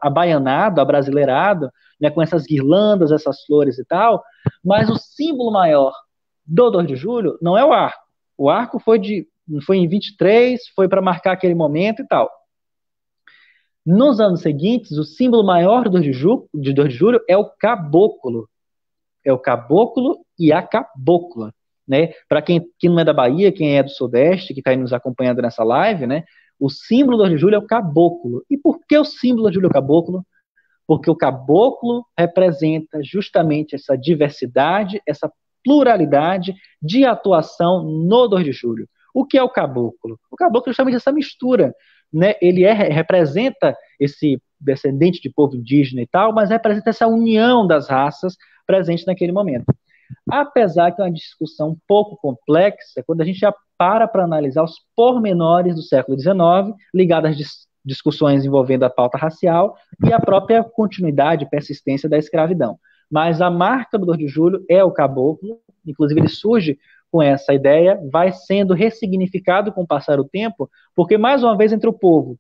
abaianado, abrasileirado, né, com essas guirlandas, essas flores e tal, mas o símbolo maior do 2 de julho não é o arco. O arco foi em 23, foi para marcar aquele momento e tal. Nos anos seguintes, o símbolo maior do 2 de julho é o caboclo. É o caboclo e a cabocla. Né? Para quem não é da Bahia, quem é do Sudeste, que está aí nos acompanhando nessa live, né? O símbolo do 2 de julho é o caboclo. E por que o símbolo do 2 de julho é o caboclo? Porque o caboclo representa justamente essa diversidade, essa pluralidade de atuação no 2 de julho. O que é o caboclo? O caboclo é justamente essa mistura, né? Ele representa esse descendente de povo indígena e tal, mas representa essa união das raças presente naquele momento. Apesar que é uma discussão um pouco complexa, quando a gente já para analisar os pormenores do século XIX, ligados às discussões envolvendo a pauta racial e a própria continuidade e persistência da escravidão. Mas a marca do 2 de julho é o caboclo, inclusive ele surge com essa ideia, vai sendo ressignificado com o passar do tempo, porque mais uma vez entre o povo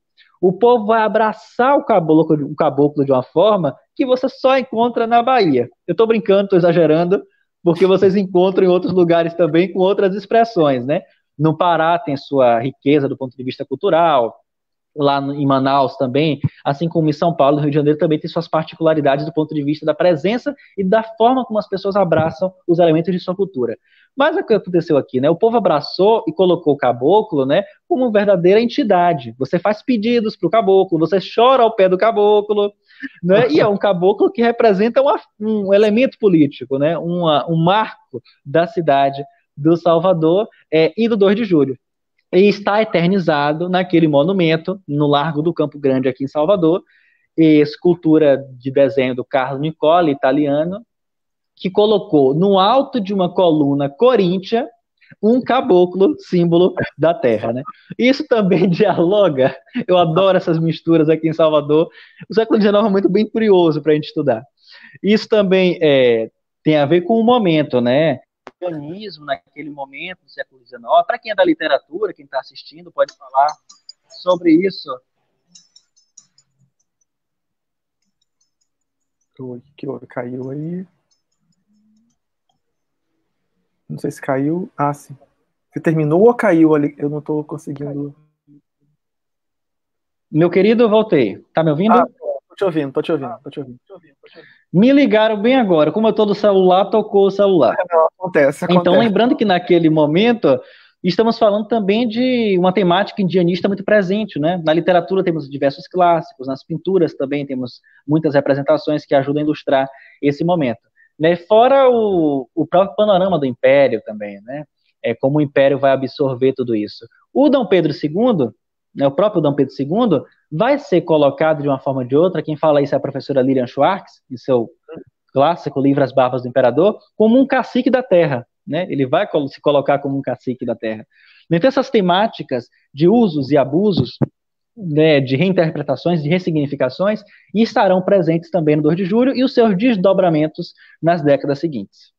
vai abraçar o caboclo de uma forma que você só encontra na Bahia. Eu estou brincando, estou exagerando, porque vocês encontram em outros lugares também com outras expressões, né? No Pará tem sua riqueza do ponto de vista cultural, em Manaus também, assim como em São Paulo, no Rio de Janeiro, também tem suas particularidades do ponto de vista da presença e da forma como as pessoas abraçam os elementos de sua cultura. Mas o que aconteceu aqui, né? O povo abraçou e colocou o caboclo, né, como verdadeira entidade. Você faz pedidos para o caboclo, você chora ao pé do caboclo, né? E é um caboclo que representa um elemento político, né? Um marco da cidade do Salvador e do 2 de julho. E está eternizado naquele monumento, no Largo do Campo Grande, aqui em Salvador, escultura de desenho do Carlo Niccoli, italiano, que colocou no alto de uma coluna coríntia um caboclo, símbolo da terra, né? Isso também dialoga, eu adoro essas misturas aqui em Salvador, o século XIX é muito bem curioso para a gente estudar. Isso também tem a ver com o momento, né? Naquele momento do século XIX. Para quem é da literatura, quem está assistindo, pode falar sobre isso. Que houve? Caiu aí. Não sei se caiu. Ah, sim. Você terminou ou caiu ali? Eu não estou conseguindo. Meu querido, eu voltei. Tá me ouvindo? Tô te ouvindo. Me ligaram bem agora. Como eu tô do celular, tocou o celular. Não, acontece. Então, lembrando que naquele momento, estamos falando também de uma temática indianista muito presente, né? Na literatura temos diversos clássicos, nas pinturas também temos muitas representações que ajudam a ilustrar esse momento. Né? Fora o próprio panorama do Império também, né? Como o Império vai absorver tudo isso. O Dom Pedro II, né, o próprio Dom Pedro II, vai ser colocado de uma forma ou de outra, quem fala isso é a professora Lilian Schwartz, em seu clássico livro As Barbas do Imperador, como um cacique da terra, né? Ele vai se colocar como um cacique da terra. Então essas temáticas de usos e abusos, né, de reinterpretações, de ressignificações, estarão presentes também no 2 de julho e os seus desdobramentos nas décadas seguintes.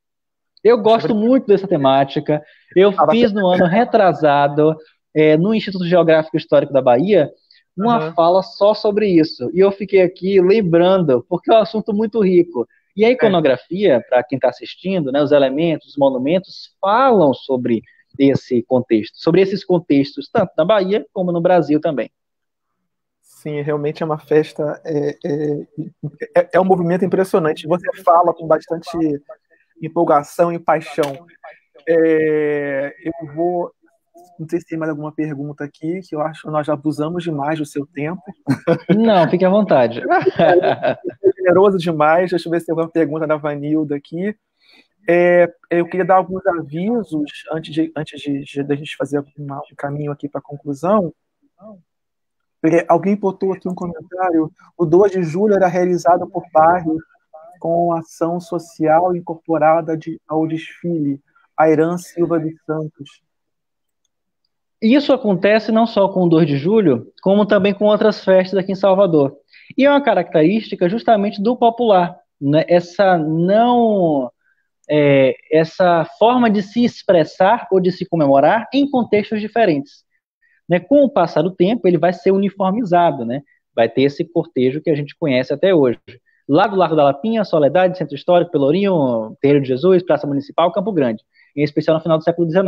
Eu gosto muito dessa temática, eu fiz no ano retrasado, no Instituto Geográfico e Histórico da Bahia, uma fala só sobre isso, e eu fiquei aqui lembrando, porque é um assunto muito rico. E a iconografia, para quem está assistindo, né, os elementos, os monumentos, falam sobre esse contexto, sobre esses contextos, tanto na Bahia como no Brasil também. Sim, realmente é uma festa, é um movimento impressionante. Você fala com bastante empolgação e paixão. Eu vou... Não sei se tem mais alguma pergunta aqui, que eu acho que nós já abusamos demais do seu tempo. Não, fique à vontade. É generoso demais. Deixa eu ver se tem alguma pergunta da Vanilda aqui. Eu queria dar alguns avisos antes de a gente fazer um caminho aqui para a conclusão. Alguém botou aqui um comentário. O 2 de julho era realizado por bairros com ação social incorporada ao desfile. Airan Silva dos Santos. Isso acontece não só com o 2 de julho, como também com outras festas aqui em Salvador. E é uma característica justamente do popular, né? Essa forma de se expressar ou de se comemorar em contextos diferentes. Né? Com o passar do tempo, ele vai ser uniformizado, né? Vai ter esse cortejo que a gente conhece até hoje. Lá do Largo da Lapinha, Soledade, Centro Histórico, Pelourinho, Terreiro de Jesus, Praça Municipal, Campo Grande, em especial no final do século XIX.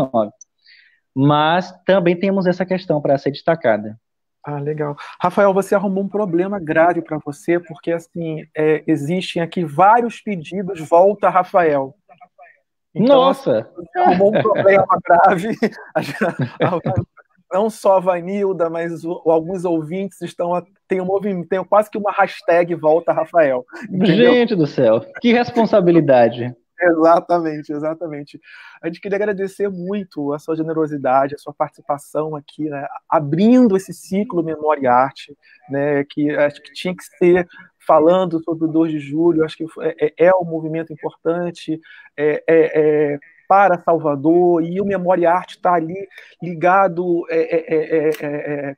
Mas também temos essa questão para ser destacada. Ah, legal. Rafael, você arrumou um problema grave para você, porque assim, existem aqui vários pedidos, volta Rafael. Então, nossa! Você arrumou um problema grave. Não só a Vanilda, mas alguns ouvintes tem quase que uma hashtag volta Rafael. Entendeu? Gente do céu, que responsabilidade. Exatamente. A gente queria agradecer muito a sua generosidade, a sua participação aqui, né, abrindo esse ciclo Memória e Arte, né, que acho que tinha que ser falando sobre o 2 de julho, acho que é um movimento importante para Salvador, e o Memória e Arte está ali ligado,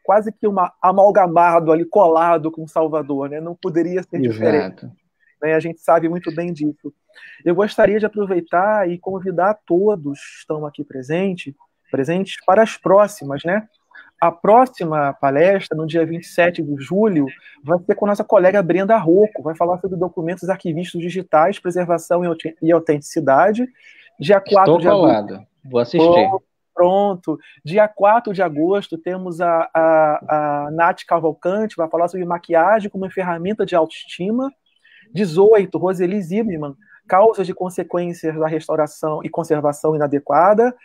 quase que amalgamado, ali colado com Salvador, né, não poderia ser diferente. Né, a gente sabe muito bem disso. Eu gostaria de aproveitar e convidar todos que estão aqui presentes para as próximas, né? A próxima palestra, no dia 27 de julho, vai ser com a nossa colega Brenda Rocco, vai falar sobre documentos arquivísticos digitais, preservação e autenticidade. Dia 4 Estou colado, vou assistir. Pronto. Dia 4 de agosto temos a Nath Cavalcante, vai falar sobre maquiagem como ferramenta de autoestima. 18, Roseli Zimmermann, causas e consequências da restauração e conservação inadequada.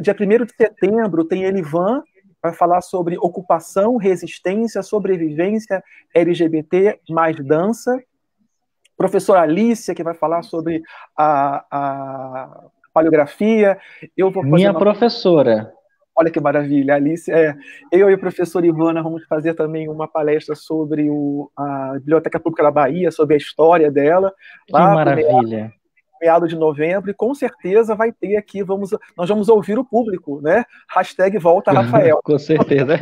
Dia 1º de setembro tem Elivan, vai falar sobre ocupação, resistência, sobrevivência, LGBT, mais dança. Professora Alicia, que vai falar sobre a paleografia. Eu vou fazer Minha professora. Olha que maravilha, Alice. Eu e o professor Ivana vamos fazer também uma palestra sobre a Biblioteca Pública da Bahia, sobre a história dela. Que maravilha. Meado de novembro, e com certeza vai ter aqui, nós vamos ouvir o público, né? Hashtag Volta Rafael. Com certeza.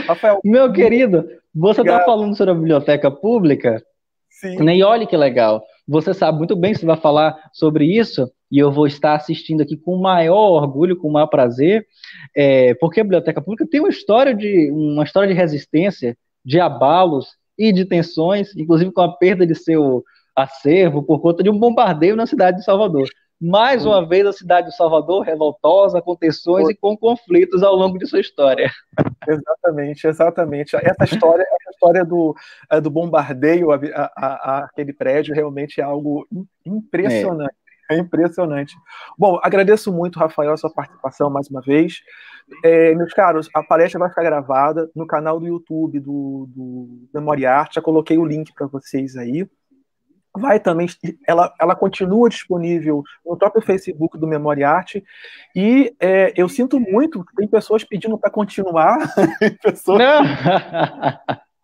Rafael. Meu querido, você está falando sobre a Biblioteca Pública? Sim. E olha que legal. Você sabe muito bem que você vai falar sobre isso, e eu vou estar assistindo aqui com o maior orgulho, com o maior prazer, porque a Biblioteca Pública tem uma história de resistência, de abalos e de tensões, inclusive com a perda de seu acervo por conta de um bombardeio na cidade de Salvador. Mais uma vez, a cidade de Salvador revoltosa, com tensões e com conflitos ao longo de sua história. Exatamente. Essa história do bombardeio àquele prédio realmente é algo impressionante. É impressionante. Bom, agradeço muito, Rafael, a sua participação mais uma vez. Meus caros, a palestra vai ficar gravada no canal do YouTube do Memória Arte. Já coloquei o link para vocês aí. Vai também, ela continua disponível no próprio Facebook do Memória Arte, e eu sinto muito, tem pessoas pedindo para continuar. Não.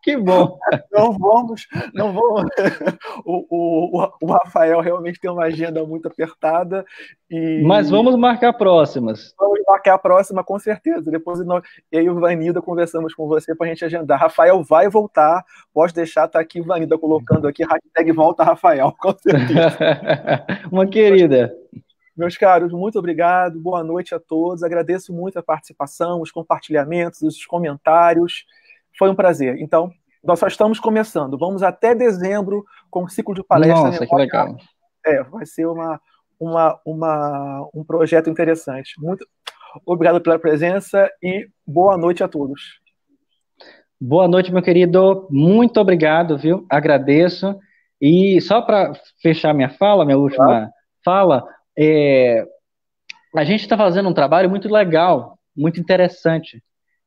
Que bom. Não vamos. O Rafael realmente tem uma agenda muito apertada. Mas vamos marcar próximas. Vamos marcar a próxima, com certeza. Depois eu e o Vanida conversamos com você para a gente agendar. Rafael vai voltar. Pode deixar, tá aqui Vanida colocando aqui, hashtag Volta Rafael, com certeza. Uma querida. Meus caros, muito obrigado. Boa noite a todos. Agradeço muito a participação, os compartilhamentos, os comentários. Foi um prazer. Então, nós só estamos começando. Vamos até dezembro com o ciclo de palestras. Nossa, que legal. Vai ser um projeto interessante. Muito obrigado pela presença e boa noite a todos. Boa noite, meu querido. Muito obrigado, viu? Agradeço. E só para fechar minha última fala, a gente está fazendo um trabalho muito legal, muito interessante,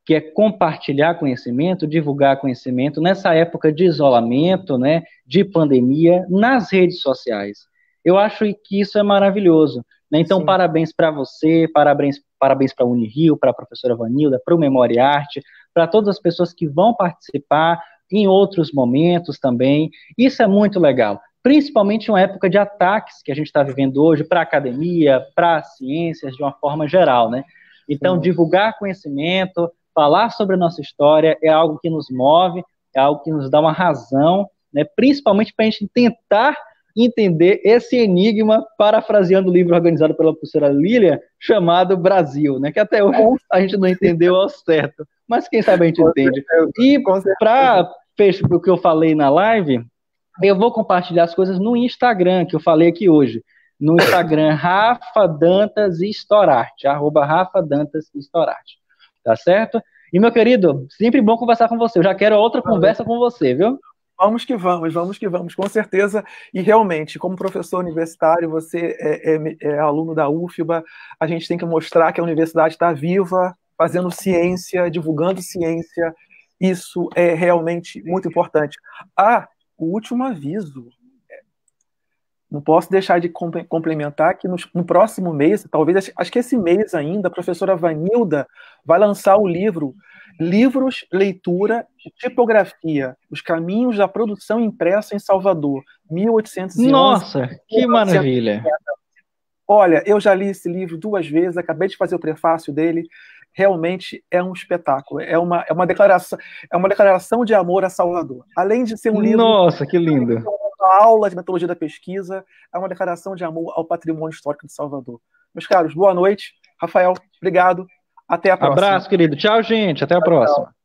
que é compartilhar conhecimento, divulgar conhecimento nessa época de isolamento, né, de pandemia, nas redes sociais. Eu acho que isso é maravilhoso, né? Então, sim, parabéns para você, parabéns para a Unirio, para a professora Vanilda, para o Memória Arte, para todas as pessoas que vão participar em outros momentos também. Isso é muito legal, principalmente em uma época de ataques que a gente está vivendo hoje para a academia, para as ciências, de uma forma geral, né? Então, divulgar conhecimento, falar sobre a nossa história é algo que nos move, é algo que nos dá uma razão, né, principalmente para a gente tentar entender esse enigma, parafraseando o livro organizado pela professora Lília, chamado Brasil, né, que até hoje a gente não entendeu ao certo, mas quem sabe a gente entende. E para fechar o que eu falei na live, eu vou compartilhar as coisas no Instagram, que eu falei aqui hoje, no Instagram Rafa Dantas Storart, @RafaDantasStorart. Tá certo? E, meu querido, sempre bom conversar com você. Eu já quero outra conversa com você, viu? Vamos que vamos, com certeza. E, realmente, como professor universitário, você é aluno da UFBA, a gente tem que mostrar que a universidade está viva, fazendo ciência, divulgando ciência. Isso é realmente muito importante. O último aviso. Não posso deixar de complementar que no próximo mês, talvez, acho que esse mês ainda, a professora Vanilda vai lançar o livro Livros, Leitura e Tipografia, Os Caminhos da Produção Impressa em Salvador, 1811. Nossa, que maravilha! Olha, eu já li esse livro 2 vezes, acabei de fazer o prefácio dele, realmente é um espetáculo, é uma declaração de amor a Salvador. Além de ser um livro... Nossa, que lindo! Uma aula de metodologia da pesquisa, é uma declaração de amor ao patrimônio histórico de Salvador. Meus caros, boa noite. Rafael, obrigado. Até a próxima. Abraço, querido. Tchau, gente. Até a próxima.